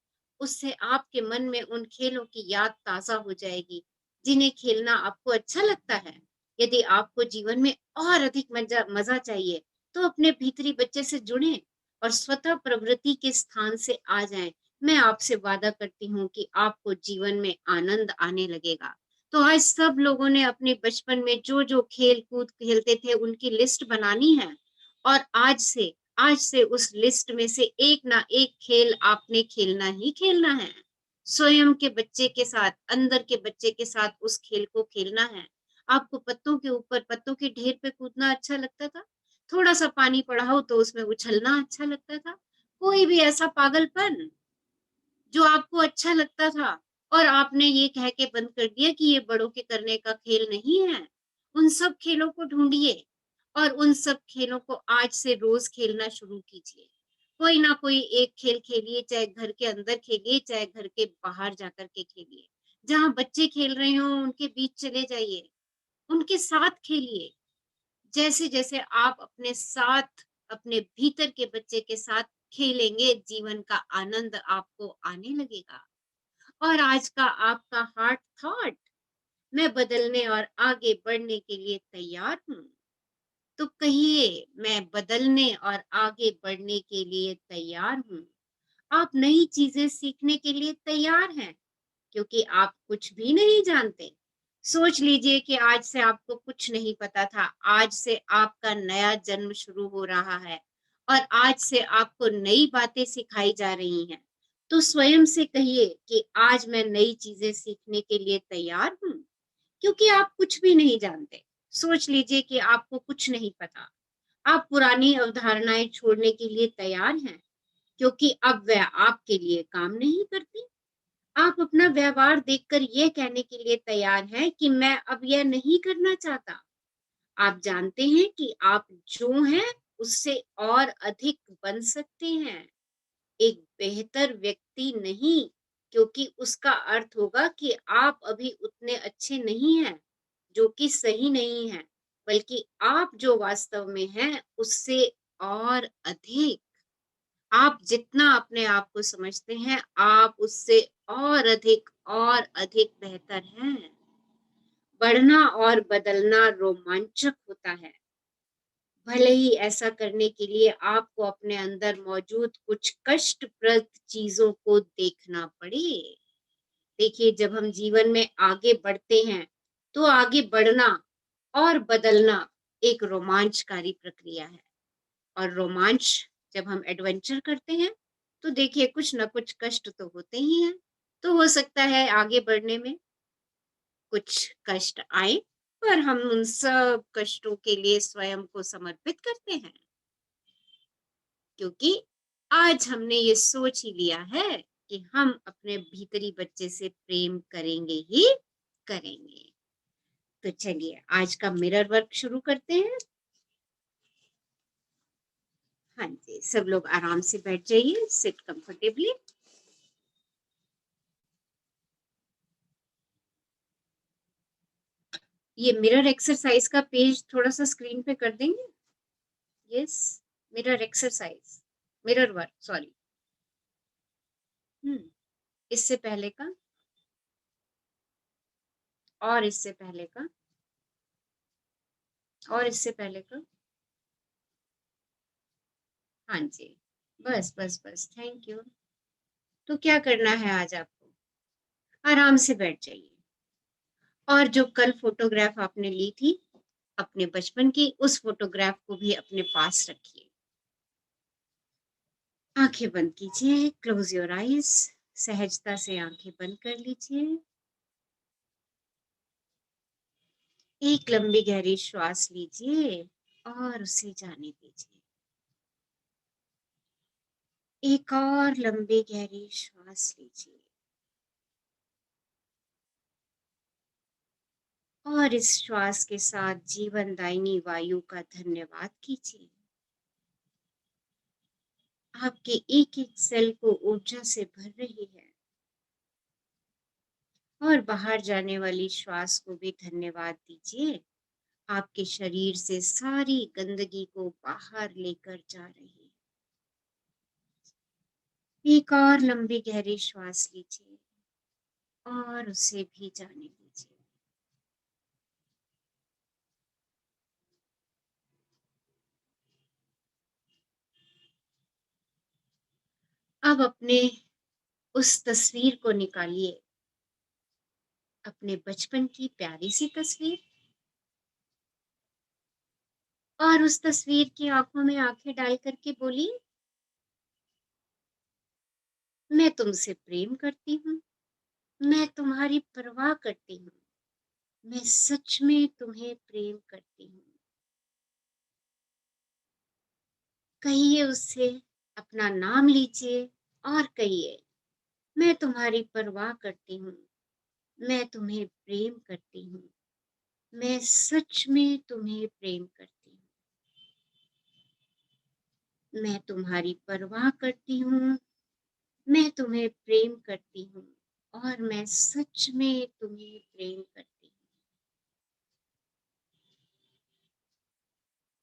उससे आपके मन में उन खेलों की याद ताज़ा हो जाएगी, जिन्हें खेलना आपको अच्छा लगता है। यदि आपको जीवन में और अधिक मज़ा चाहिए, तो अपने भीतरी बच्चे से जुड़ें और स्वतः प्रवृत्ति के स्थान से आ जाएँ। मैं आपसे वादा करती हूँ कि आपको जीवन में आनंद आने लगेगा। तो आज सब लोगों ने अपने बचपन में जो-जो खेल-कूद खेलते थे, उनकी लिस्ट बनानी है और आज से उस लिस्ट में से एक ना एक खेल आपने खेलना ही खेलना है। स्वयं के बच्चे के साथ, अंदर के बच्चे के साथ उस खेल को खेलना है। आपको पत्तों के ऊपर, पत्तों के ढेर पे कूदना अच्छा लगता था? थोड़ा-सा पानी पड़ा हो तो उसमें उछलना अच्छा लगता था? कोई भी ऐसा पागलपन जो आपको अच्छा लगता था और आपने ये कह के बंद कर दिया कि ये बड़ों के करने का खेल नहीं है। उन सब खेलों को ढूँढिए और उन सब खेलों को आज से रोज़ खेलना शुरू कीजिए। कोई ना कोई एक खेल खेलिए, चाहे घर के अंदर खेलिए, चाहे घर के बाहर जाकर के खेलिए। जहाँ बच्चे खेल रहे हों, उनके बीच चले जाइए, उनके साथ खेलिए। जैसे-जैसे आप अपने साथ, अपने भीतर के बच्चे के साथ खेलेंगे, जीवन का आनंद आपको आने लगेगा। और आज का आपका हार्ट थॉट, मैं बदलने और आगे बढ़ने के लिए तैयार हूँ। तो कहिए मैं बदलने और आगे बढ़ने के लिए तैयार हूँ। आप नई चीजें सीखने के लिए तैयार हैं क्योंकि आप कुछ भी नहीं जानते। सोच लीजिए कि आज से आपको कुछ नहीं पता था, आज से आपका नया जन्म शुरू हो रहा है और आज से आपको नई बातें सिखाई जा रही हैं। तो स्वयं से कहिए कि आज मैं नई चीजें सीखने के लिए तैयार हूँ क्योंकि आप कुछ भी नहीं जानते। सोच लीजिए कि आपको कुछ नहीं पता। आप पुरानी अवधारणाएं छोड़ने के लिए तैयार हैं क्योंकि अब वह आपके लिए काम नहीं करती। आप अपना व्यवहार देखकर ये कहने के लिए तैयार हैं कि मैं अब यह नहीं करना चाहता। आप जानते हैं कि आप जो हैं उससे और अधिक बन सकते हैं। एक बेहतर व्यक्ति नहीं, क्योंकि उसका अर्थ होगा कि आप अभी उतने अच्छे नहीं हैं, जो कि सही नहीं है, बल्कि आप जो वास्तव में हैं उससे और अधिक। आप जितना अपने आप को समझते हैं, आप उससे और अधिक बेहतर हैं। बढ़ना और बदलना रोमांचक होता है। भले ही ऐसा करने के लिए आपको अपने अंदर मौजूद कुछ कष्टप्रद चीजों को देखना पड़े। देखिए, जब हम जीवन में आगे बढ़ते हैं, तो आगे बढ़ना और बदलना एक रोमांचकारी प्रक्रिया है। और रोमांच जब हम एडवेंचर करते हैं, तो देखिए कुछ ना कुछ कष्ट तो होते ही हैं। तो हो सकता है आगे बढ़ने में कुछ कष्ट आए, पर हम उन सब कष्टों के लिए स्वयं को समर्पित करते हैं, क्योंकि आज हमने ये सोच ही लिया है कि हम अपने भीतरी बच्चे से प्रेम करेंगे ही करेंगे। तो चलिए आज का मिरर वर्क शुरू करते हैं। हाँ जी, सब लोग आराम से बैठ जाइए, सिट कंफर्टेबली। ये मिरर एक्सरसाइज का पेज थोड़ा सा स्क्रीन पे कर देंगे? Yes, mirror exercise, mirror work, sorry. इससे पहले का और इससे पहले का और इससे पहले का। हाँ जी, बस बस बस, थैंक यू। तो क्या करना है आज आपको? आराम से बैठ जाइए और जो कल फोटोग्राफ आपने ली थी अपने बचपन की, उस फोटोग्राफ को भी अपने पास रखिए। आंखें बंद कीजिए, क्लोज योर आईज। सहजता से आंखें बंद कर लीजिए। एक लंबी गहरी श्वास लीजिए और उसे जाने दीजिए। एक और लंबी गहरी श्वास लीजिए और इस श्वास के साथ जीवनदायिनी वायु का धन्यवाद कीजिए। आपके एक एक सेल को ऊर्जा से भर रही है और बाहर जाने वाली श्वास को भी धन्यवाद दीजिए। आपके शरीर से सारी गंदगी को बाहर लेकर जा रही है। एक और लंबी गहरी श्वास लीजिए और उसे भी जाने दीजिए। अब अपने उस तस्वीर को निकालिए, अपने बचपन की प्यारी सी तस्वीर, और उस तस्वीर की आंखों में आंखें डाल करके बोली, मैं तुमसे प्रेम करती हूँ, मैं तुम्हारी परवाह करती हूँ, मैं सच में तुम्हें प्रेम करती हूँ। कहिए उससे, अपना नाम लीजिए और कहिए, मैं तुम्हारी परवाह करती हूँ, मैं तुम्हें प्रेम करती हूँ, मैं सच में तुम्हें प्रेम करती हूँ। मैं तुम्हारी परवाह करती हूँ, मैं तुम्हें प्रेम करती हूँ और मैं सच में तुम्हें प्रेम करती हूँ।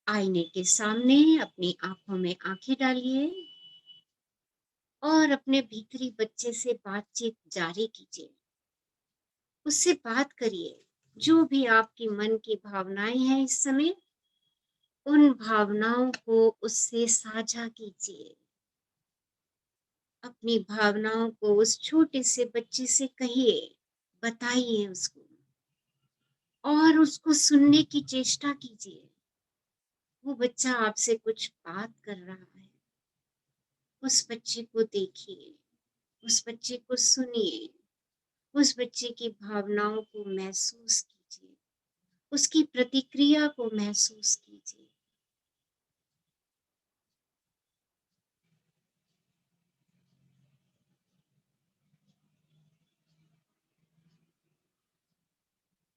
आईने के सामने अपनी आंखों में आंखें डालिए और अपने भीतरी बच्चे से बातचीत जारी कीजिए। उससे बात करिए, जो भी आपकी मन की भावनाएं हैं इस समय, उन भावनाओं को उससे साझा कीजिए। अपनी भावनाओं को उस छोटे से बच्चे से कहिए, बताइए उसको और उसको सुनने की चेष्टा कीजिए। वो बच्चा आपसे कुछ बात कर रहा है। उस बच्चे को देखिए, उस बच्चे को सुनिए, उस बच्चे की भावनाओं को महसूस कीजिए, उसकी प्रतिक्रिया को महसूस कीजिए।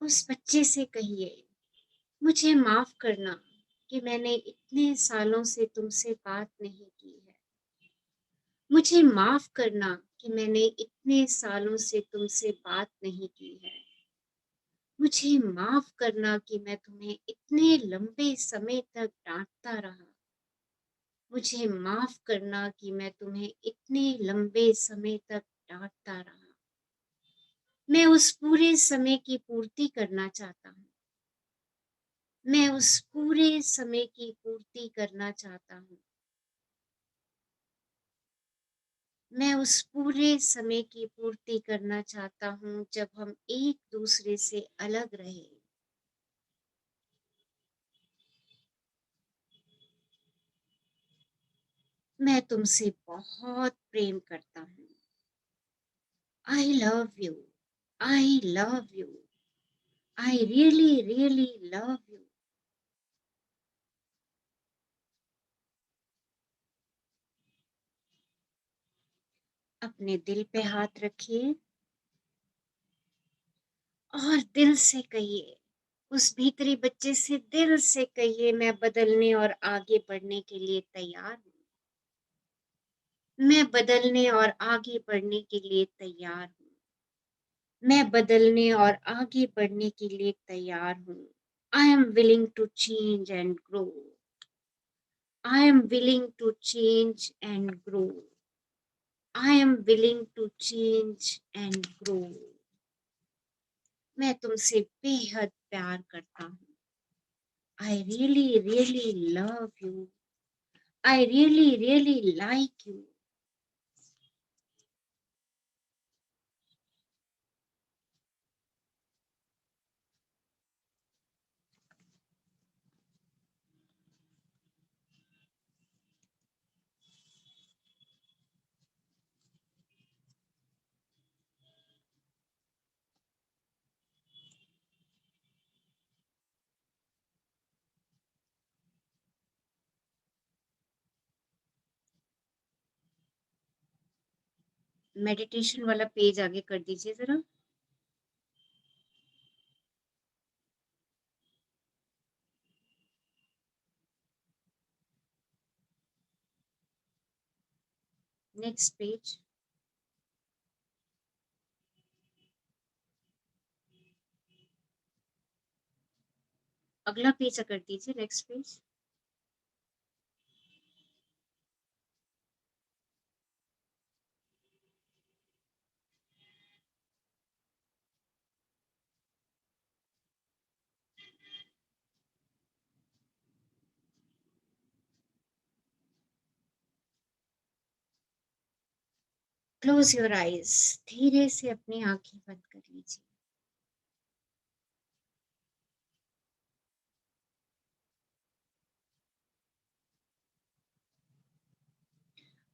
उस बच्चे से कहिए, मुझे माफ करना कि मैंने इतने सालों से तुमसे बात नहीं की है। मुझे माफ करना कि मैंने इतने सालों से तुमसे बात नहीं की है। मुझे माफ करना कि मैं तुम्हें इतने लंबे समय तक डांटता रहा। मुझे माफ करना कि मैं तुम्हें इतने लंबे समय तक डांटता रहा। मैं उस पूरे समय की पूर्ति करना चाहता हूँ। मैं उस पूरे समय की पूर्ति करना चाहता हूँ। मैं उस पूरे समय की पूर्ति करना चाहता हूँ जब हम एक दूसरे से अलग रहे। मैं तुमसे बहुत प्रेम करता हूँ। I love you, I love you, I really really love you. अपने दिल पे हाथ रखिए और दिल से कहिए, उस भीतरी बच्चे से दिल से कहिए, मैं बदलने और आगे बढ़ने के लिए तैयार हूँ। मैं बदलने और आगे बढ़ने के लिए तैयार हूँ। मैं बदलने और आगे बढ़ने के लिए तैयार हूँ। I am willing to change and grow. I am willing to change and grow. I am willing to change and grow. मैं तुमसे बेहद प्यार करता हूँ। I really really love you. I really really like you. Meditation वाला page आगे कर दीजिए जरा। Next page. अगला पेज कर दीजिए, next page. Close your eyes. धीरे से अपनी आंखें बंद कर लीजिए।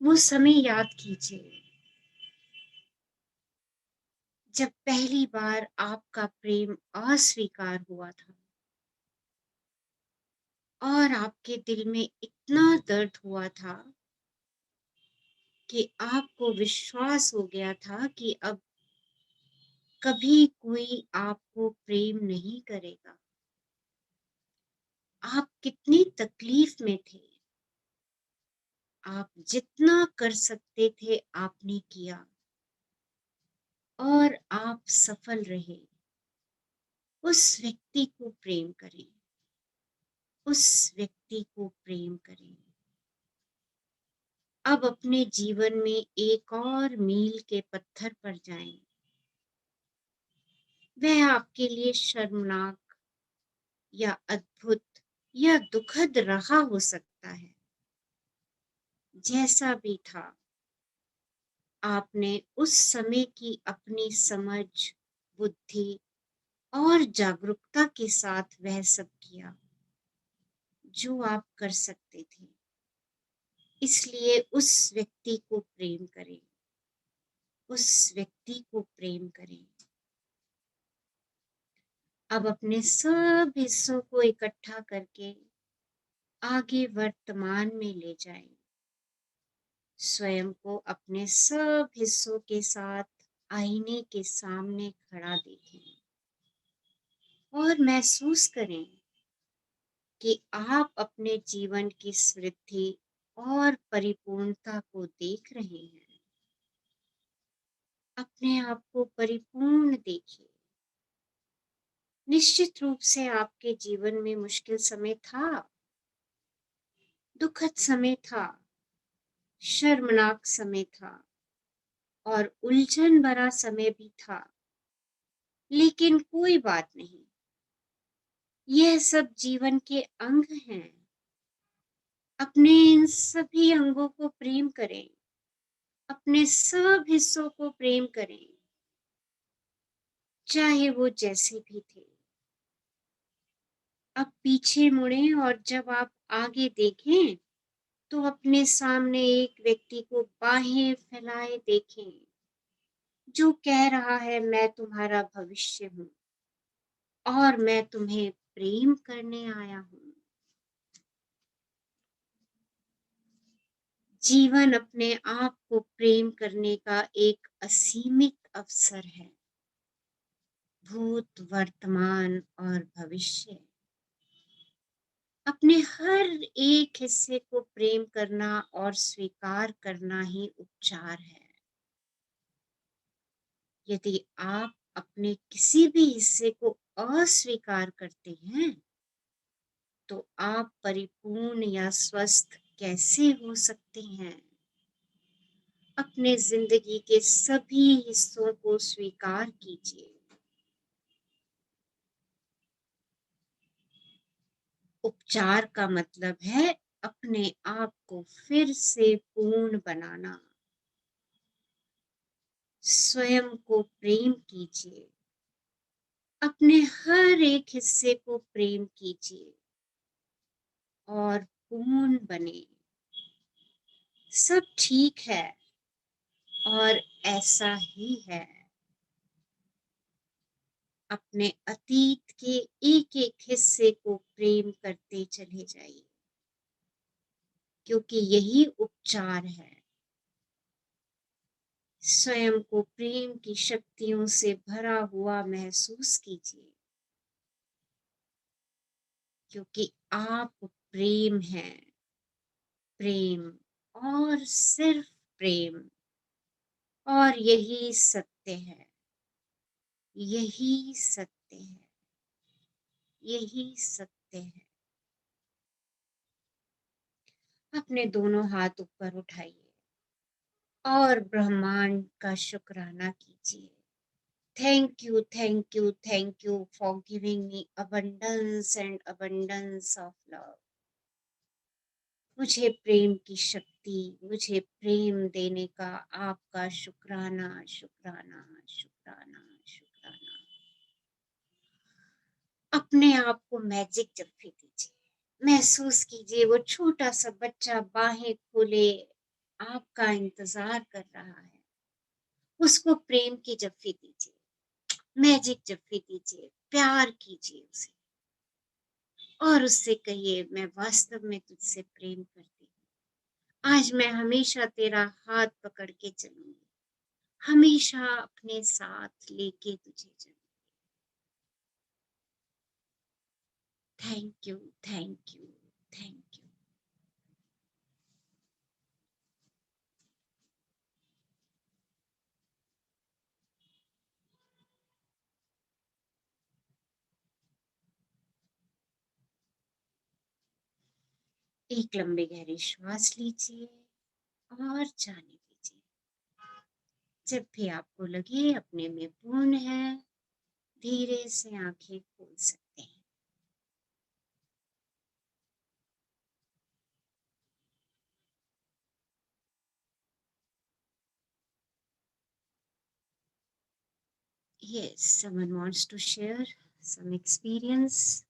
वो समय याद कीजिए जब पहली बार आपका प्रेम अस्वीकार हुआ था और आपके दिल में इतना दर्द हुआ था कि आपको विश्वास हो गया था कि अब कभी कोई आपको प्रेम नहीं करेगा। आप कितनी तकलीफ में थे। आप जितना कर सकते थे आपने किया और आप सफल रहे। उस व्यक्ति को प्रेम करें। उस व्यक्ति को प्रेम करें। अब अपने जीवन में एक और मील के पत्थर पर जाएं। वह आपके लिए शर्मनाक या अद्भुत या दुखद रहा हो सकता है, जैसा भी था, आपने उस समय की अपनी समझ, बुद्धि और जागरूकता के साथ वह सब किया जो आप कर सकते थे। इसलिए उस व्यक्ति को प्रेम करें, उस व्यक्ति को प्रेम करें। अब अपने सब हिस्सों को इकट्ठा करके आगे वर्तमान में ले जाएं। स्वयं को अपने सब हिस्सों के साथ आईने के सामने खड़ा देखें और महसूस करें कि आप अपने जीवन की समृद्धि और परिपूर्णता को देख रहे हैं। अपने आप को परिपूर्ण देखिए। निश्चित रूप से आपके जीवन में मुश्किल समय था, दुखद समय था, शर्मनाक समय था और उलझन भरा समय भी था, लेकिन कोई बात नहीं, यह सब जीवन के अंग हैं। अपने इन सभी अंगों को प्रेम करें, अपने सब हिस्सों को प्रेम करें, चाहे वो जैसे भी थे। अब पीछे मुड़ें और जब आप आगे देखें तो अपने सामने एक व्यक्ति को बाहें फैलाए देखें जो कह रहा है, मैं तुम्हारा भविष्य हूँ और मैं तुम्हें प्रेम करने आया हूँ। जीवन अपने आप को प्रेम करने का एक असीमित अवसर है। भूत, वर्तमान और भविष्य, अपने हर एक हिस्से को प्रेम करना और स्वीकार करना ही उपचार है। यदि आप अपने किसी भी हिस्से को अस्वीकार करते हैं तो आप परिपूर्ण या स्वस्थ कैसे हो सकते हैं? अपने जिंदगी के सभी हिस्सों को स्वीकार कीजिए। उपचार का मतलब है अपने आप को फिर से पूर्ण बनाना। स्वयं को प्रेम कीजिए, अपने हर एक हिस्से को प्रेम कीजिए और पूर्ण बने। सब ठीक है और ऐसा ही है। अपने अतीत के एक एक हिस्से को प्रेम करते चले जाइए, क्योंकि यही उपचार है। स्वयं को प्रेम की शक्तियों से भरा हुआ महसूस कीजिए, क्योंकि आप प्रेम हैं। प्रेम और सिर्फ प्रेम, और यही सत्य है, यही सत्य है, यही सत्य है। अपने दोनों हाथ ऊपर उठाइए और ब्रह्मांड का शुक्राना कीजिए। Thank you, thank you, thank you for giving me abundance and abundance of love। मुझे प्रेम की शक्ति, मुझे प्रेम देने का आपका शुक्राना, शुक्राना, शुक्राना, शुक्राना। अपने आप को मैजिक जप्फी दीजिए। महसूस कीजिए वो छोटा सा बच्चा बाहें खोले आपका इंतजार कर रहा है। उसको प्रेम की जप्फी दीजिए, मैजिक जप्फी दीजिए, प्यार कीजिए उसे और उससे कहिए, मैं वास्तव में तुझसे प्रेम करती हूँ। आज मैं हमेशा तेरा हाथ पकड़ के चलूंगी, हमेशा अपने साथ लेके तुझे चलूंगी। Thank you, thank you, thank you. एक लंबे गहरे श्वास लीजिए और जाने दीजिए। जब भी आपको लगे अपने में पूर्ण है, धीरे से आंखें खोल सकते हैं। Yes, someone wants to share some experience.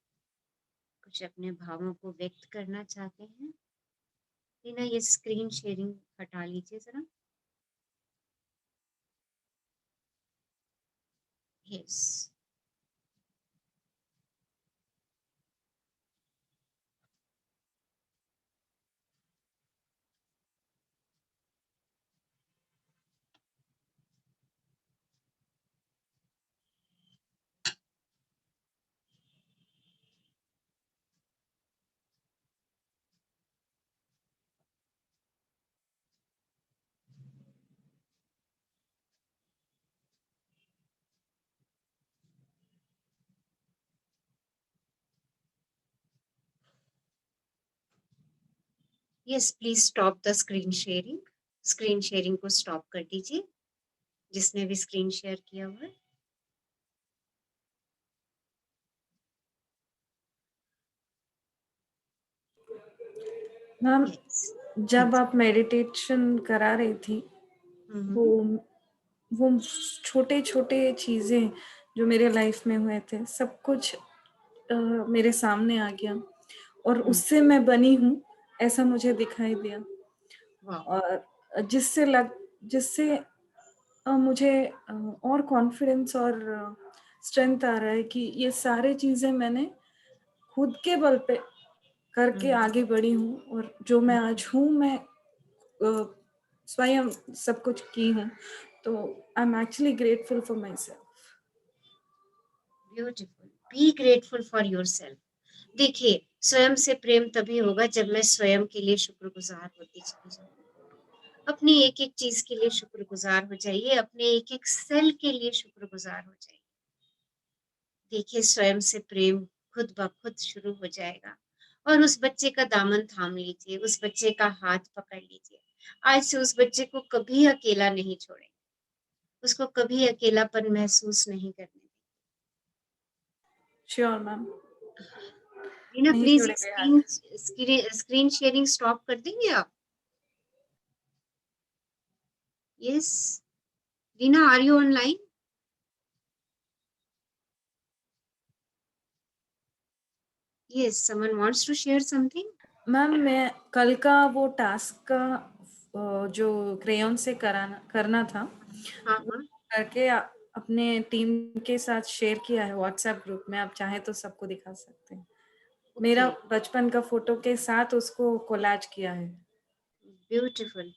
कुछ अपने भावों को व्यक्त करना चाहते हैं। रीना, ये स्क्रीन शेयरिंग हटा लीजिए जरा। Yes. Yes, please stop the screen sharing. Screen sharing को स्टॉप कर दीजिए, जिसने भी स्क्रीन शेयर किया हुआ है। Ma'am, Yes. जब आप मेडिटेशन करा रही थी, वो वो छोटे छोटे चीजें जो मेरे लाइफ में हुए थे, सब कुछ मेरे सामने आ गया और उससे मैं बनी हूँ ऐसा मुझे दिखाई दिया। Wow. और जिससे मुझे और कॉन्फिडेंस और स्ट्रेंथ आ रहा है कि ये सारे चीजें मैंने खुद के बल पे करके आगे बढ़ी हूँ और जो मैं आज हूँ, मैं स्वयं सब कुछ की हूँ। तो I am actually grateful for my self. Beautiful. Be grateful for yourself. देखिए, स्वयं से प्रेम तभी होगा जब मैं स्वयं के लिए शुक्रगुजार होती चली जाऊँ। अपनी एक एक चीज के लिए शुक्रगुजार हो जाइए, अपने एक एक सेल के लिए शुक्रगुजार हो जाइए। देखिए, स्वयं से प्रेम खुद ब खुद शुरू हो जाएगा। और उस बच्चे का दामन थाम लीजिए, उस बच्चे का हाथ पकड़ लीजिए। आज से उस बच्चे को कभी अकेला नहीं छोड़ेंगे, उसको कभी अकेलापन महसूस नहीं करने देंगे। श्योर मैम, रीना, नहीं प्लीज छोड़ेंगे। स्क्रीन शेयरिंग स्टॉप कर देंगे आप? Yes. Reena, are you online? Yes, someone wants to share something. Ma'am, मैं कल का वो टास्क का जो क्रेयॉन से करना था, हाँ वो हाँ, करके अपने टीम के साथ शेयर किया है व्हाट्सएप ग्रुप में। आप चाहे तो सबको दिखा सकते हैं। मेरा ओके, बचपन का फोटो के साथ उसको कोलैज किया है। Beautiful.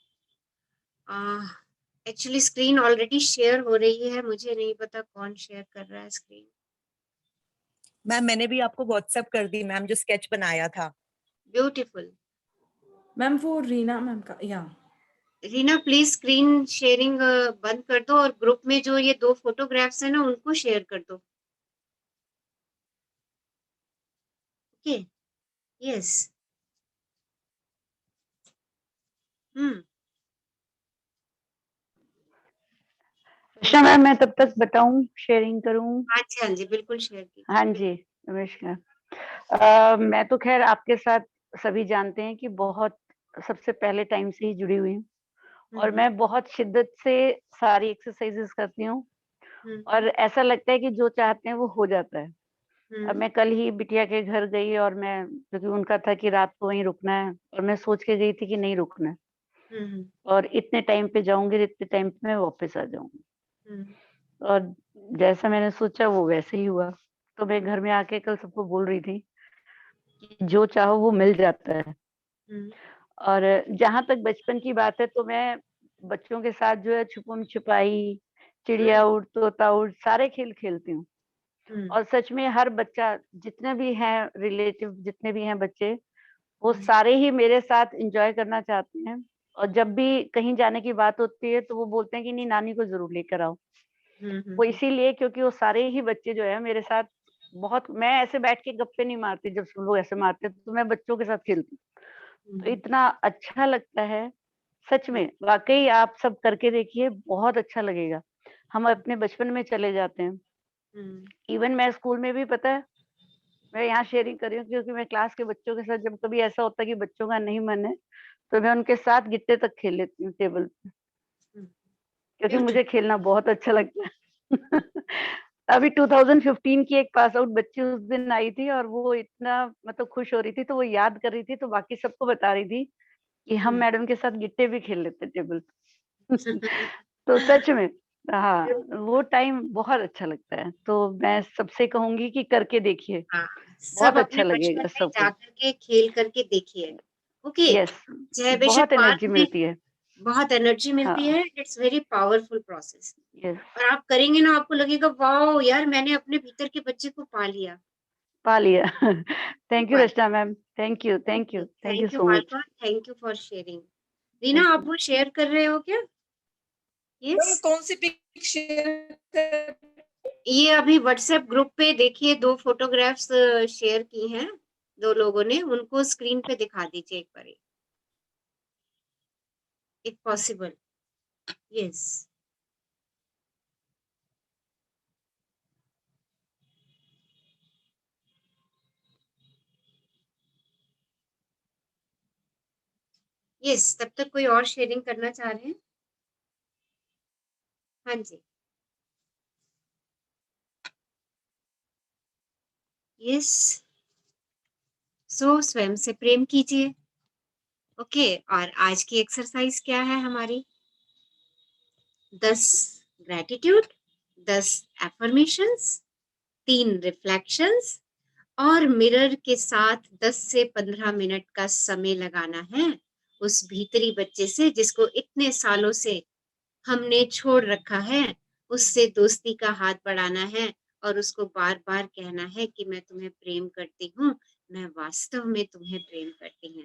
Actually screen already share हो रही है, मुझे नहीं पता कौन शेयर कर रहा है स्क्रीन। मैम मैंने भी आपको व्हाट्सएप कर दी मैम, जो स्केच बनाया था। ब्यूटीफुल। मैम, वो रीना मैम का, या रीना, प्लीज स्क्रीन शेयरिंग बंद कर दो और ग्रुप में जो ये 2 फोटोग्राफ्स है ना, उनको शेयर कर दो। Okay, yes. कृष्णा मैम, मैं तब तक बताऊं, शेयरिंग करूं? हाँ जी, हाँ जी, बिल्कुल शेयर कीजिए। हाँ जी, नमस्कार। मैं तो खैर आपके साथ सभी जानते हैं कि बहुत सबसे पहले टाइम से ही जुड़ी हुई हूँ और मैं बहुत शिद्दत से सारी एक्सरसाइजेस करती हूँ और ऐसा लगता है कि जो चाहते हैं वो हो जाता है। अब मैं कल ही बिटिया के घर गई और मैं, क्योंकि उनका था कि रात को वहीं रुकना है और मैं सोच के गई थी कि नहीं रुकना है और इतने टाइम पे जाऊंगी, इतने टाइम पे मैं वापस आ जाऊंगी। और जैसा मैंने सोचा वो वैसे ही हुआ। तो मैं घर में आके कल सबको बोल रही थी कि जो चाहो वो मिल जाता है। और जहां तक बचपन की बात है, तो मैं बच्चों के साथ जो है छुपम छुपाई, चिड़िया उड़, तोता उड़, सारे खेल खेलती हूँ। और सच में हर बच्चा, जितने भी हैं रिलेटिव, जितने भी हैं बच्चे, वो सारे ही मेरे साथ एंजॉय करना चाहते हैं। और जब भी कहीं जाने की बात होती है तो वो बोलते हैं कि नहीं, नानी को जरूर लेकर आओ। वो इसीलिए क्योंकि वो सारे ही बच्चे जो है मेरे साथ बहुत, मैं ऐसे बैठ के गप्पे नहीं मारती, जब सब लोग ऐसे मारते हैं तो मैं बच्चों के साथ खेलती हूँ। तो इतना अच्छा लगता है। सच में, वाकई आप सब करके देखिए, बहुत अच्छा लगेगा। हम अपने बचपन में चले जाते हैं। इवन मैं स्कूल में भी, पता है, मैं यहाँ शेयरिंग कर रही हूँ क्योंकि मैं क्लास के बच्चों के साथ, जब कभी ऐसा होता है कि बच्चों का नहीं मन है, तो मैं उनके साथ गिट्टे तक खेल लेती हूँ टेबल पे, क्योंकि मुझे खेलना बहुत अच्छा लगता है। अभी 2015 की एक पास आउट बच्ची उस दिन आई थी और वो इतना मतलब खुश हो रही थी, तो वो याद कर रही थी, तो बाकी सबको बता रही थी कि हम मैडम के साथ गिट्टे भी खेल लेते टेबल पे। तो सच में हाँ, वो टाइम बहुत अच्छा लगता है। तो मैं सबसे कहूंगी कि करके देखिए, हाँ, बहुत सब अच्छा अपने बचपन लगेगा में सबको। जाकर के खेल करके देखिए। ओके, यस, चाहे बेशक बहुत पार्क एनर्जी में मिलती है। बहुत एनर्जी मिलती हाँ, है, it's very powerful process. Yes, और आप करेंगे ना, आपको लगेगा वाओ यार, मैंने अपने भीतर के बच्चे को पा लिया। पा लिया। थैंक यू बात Rachna ma'am, thank you, thank you, thank you thank you so much. Malka, thank you for sharing. Reena, thank आप वो शेयर कर रहे हो क्या? मैम यस, कौन सी पिक शेयर कर? ये अभी व्हाट्सएप ग्रुप पे देखिए 2 फोटोग्राफ्स शेयर की हैं 2 लोगों ने, उनको स्क्रीन पे दिखा दीजिए एक बार, इफ पॉसिबल। यस, यस, तब तक कोई और शेयरिंग करना चाह रहे हैं? हाँ जी, यस। सो स्वयं से प्रेम कीजिए। ओके, और आज की एक्सरसाइज क्या है हमारी? 10 ग्रेटिट्यूड, 10 एफर्मेशंस, 3 रिफ्लेक्शंस और मिरर के साथ 10 से 15 मिनट का समय लगाना है उस भीतरी बच्चे से जिसको इतने सालों से हमने छोड़ रखा है, उससे दोस्ती का हाथ बढ़ाना है और उसको बार बार कहना है कि मैं तुम्हें प्रेम करती हूँ, मैं वास्तव में तुम्हें प्रेम करती हूँ।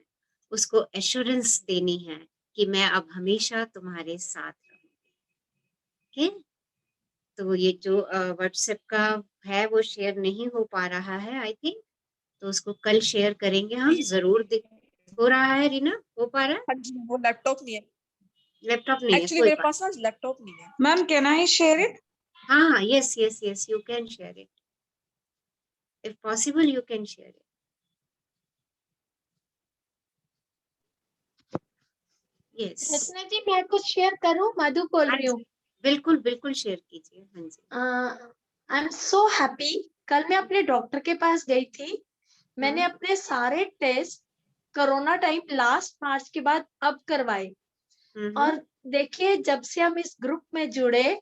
उसको एश्योरेंस देनी है कि मैं अब हमेशा तुम्हारे साथ रहूंगी। ओके, तो ये जो व्हाट्सएप का है वो शेयर नहीं हो पा रहा है आई थिंक, तो उसको कल शेयर करेंगे हम जरूर। हो रहा है रीना? हो पा रहा है? हाँ जी, वो लैपटॉप नहीं है लैपटॉप नहीं है, एक्चुअली, कोई मेरे बात। पास ना लैपटॉप नहीं है। Ma'am can I share it? हाँ हाँ, yes yes yes, you can share it, if possible you can share it. Yes, Rachna ji, मैं कुछ शेयर करूं? मधु बोल हाँ रही हूँ। जी, बिल्कुल बिल्कुल शेयर कीजिए। हाँ जी। आई एम सो हैप्पी। कल मैं अपने डॉक्टर के पास गई थी। मैंने अपने सारे test corona time last March के बाद अब करवाए, और देखिए जब से हम इस ग्रुप में जुड़े,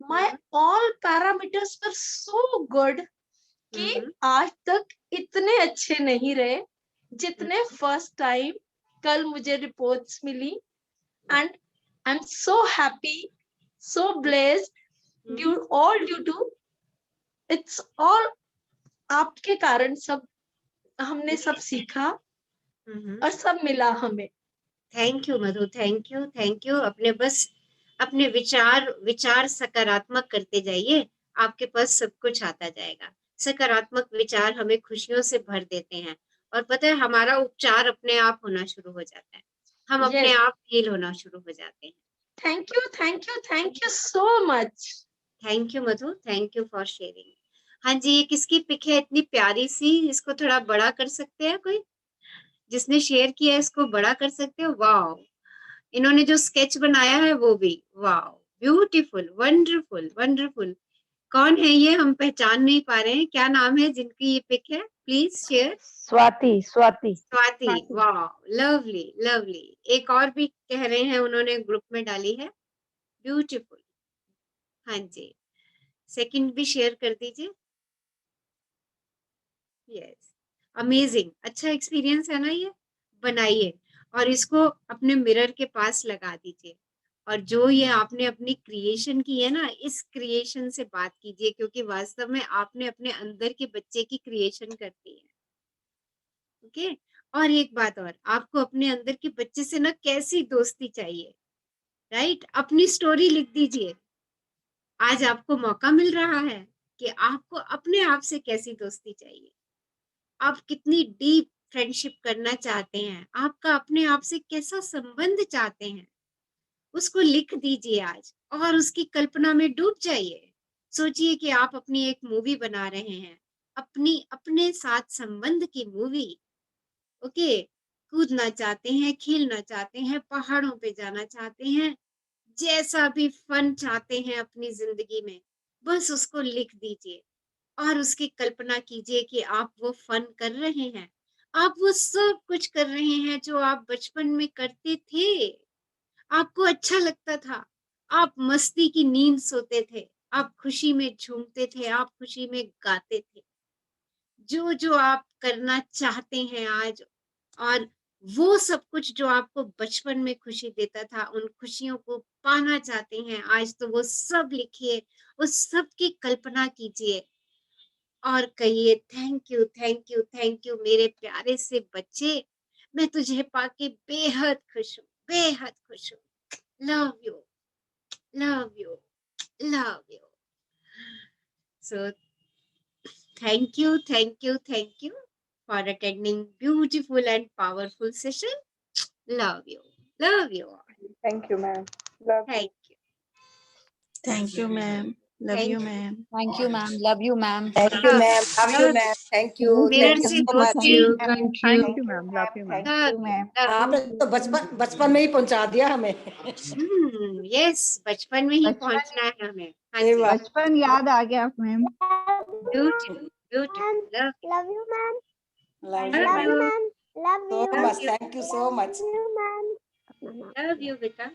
my all parameters were so good कि आज तक इतने अच्छे नहीं रहे जितने फर्स्ट टाइम कल मुझे रिपोर्ट्स मिली। And I am so happy, so blessed, due to its all आपके कारण। सब हमने सब सीखा और सब मिला हमें। Thank you Madhu, thank you, thank you. अपने बस अपने विचार विचार सकारात्मक करते जाइए, आपके पास सब कुछ आता जाएगा। सकारात्मक विचार हमें खुशियों से भर देते हैं, और पता है हमारा उपचार अपने आप होना शुरू हो जाता है, हम अपने Yes. आप हील होना शुरू हो जाते हैं। Thank you, thank you, thank you so much. Thank you Madhu, thank you for sharing. हाँ जी, ये किसकी पिक है इतनी प्यारी सी? इसको थोड़ा बड़ा कर सकते हैं कोई? जिसने शेयर किया है इसको बड़ा कर सकते हो? वाओ, इन्होंने जो स्केच बनाया है वो भी वाओ, ब्यूटीफुल, वंडरफुल वंडरफुल। कौन है ये? हम पहचान नहीं पा रहे हैं, क्या नाम है जिनकी ये पिक है? Please share. Swati, Swati. Swati, wow, lovely lovely. एक और भी कह रहे हैं उन्होंने ग्रुप में डाली है, ब्यूटीफुल। हाँ जी, सेकंड भी शेयर कर दीजिए। यस, अमेजिंग, अच्छा एक्सपीरियंस है ना ये? बनाइए और इसको अपने मिरर के पास लगा दीजिए, और जो ये आपने अपनी क्रिएशन की है ना, इस क्रिएशन से बात कीजिए, क्योंकि वास्तव में आपने अपने अंदर के बच्चे की क्रिएशन कर दी है। ओके, और एक बात और, आपको अपने अंदर के बच्चे से ना कैसी दोस्ती चाहिए, राइट? अपनी स्टोरी लिख दीजिए। आज आपको मौका मिल रहा है कि आपको अपने आप से कैसी दोस्ती चाहिए, आप कितनी डीप फ्रेंडशिप करना चाहते हैं, आपका अपने आप से कैसा संबंध चाहते हैं, उसको लिख दीजिए आज, और उसकी कल्पना में डूब जाइए। सोचिए कि आप अपनी एक मूवी बना रहे हैं, अपनी अपने साथ संबंध की मूवी। ओके, कूदना चाहते हैं, खेलना चाहते हैं, पहाड़ों पे जाना चाहते हैं, जैसा भी फन चाहते हैं अपनी जिंदगी में, बस उसको लिख दीजिए और उसकी कल्पना कीजिए कि आप वो फन कर रहे हैं, आप वो सब कुछ कर रहे हैं जो आप बचपन में करते थे। आपको अच्छा लगता था, आप मस्ती की नींद सोते थे, आप खुशी में झूमते थे, आप खुशी में गाते थे। जो जो आप करना चाहते हैं आज, और वो सब कुछ जो आपको बचपन में खुशी देता था, उन खुशियों को पाना चाहते हैं आज, तो वो सब लिखिए, उस सब की कल्पना कीजिए और कहिए thank you, thank you, thank you मेरे प्यारे से बच्चे, मैं तुझे पाके बेहद खुश हूँ, बेहद खुश हूँ। Love you, love you, love you. So thank you, thank you, thank you for attending beautiful and powerful session. Love you all. Thank you, ma'am. Love you. Thank you. Thank you, ma'am. Love Thank you, you. ma'am. Thank you, ma'am. Love you, ma'am. Thank you, Love ma'am. Love you, love ma'am. Thank you. मेरे Thank you से so दोस्त much. you. Thank you, ma'am. Love you, ma'am. Love you, love आपने तो बचपन में ही पहुंचा दिया हमें। you. Yes, बचपन में ही पहुंचना है हमें। हाँ सही जी। बात। बचपन याद आ गया ma'am. Beautiful, beautiful. Love you. Love you, ma'am. Love Love you, you. ma'am. Love So you. much. you. Thank you so much. Love you, ma'am. Love you, beta.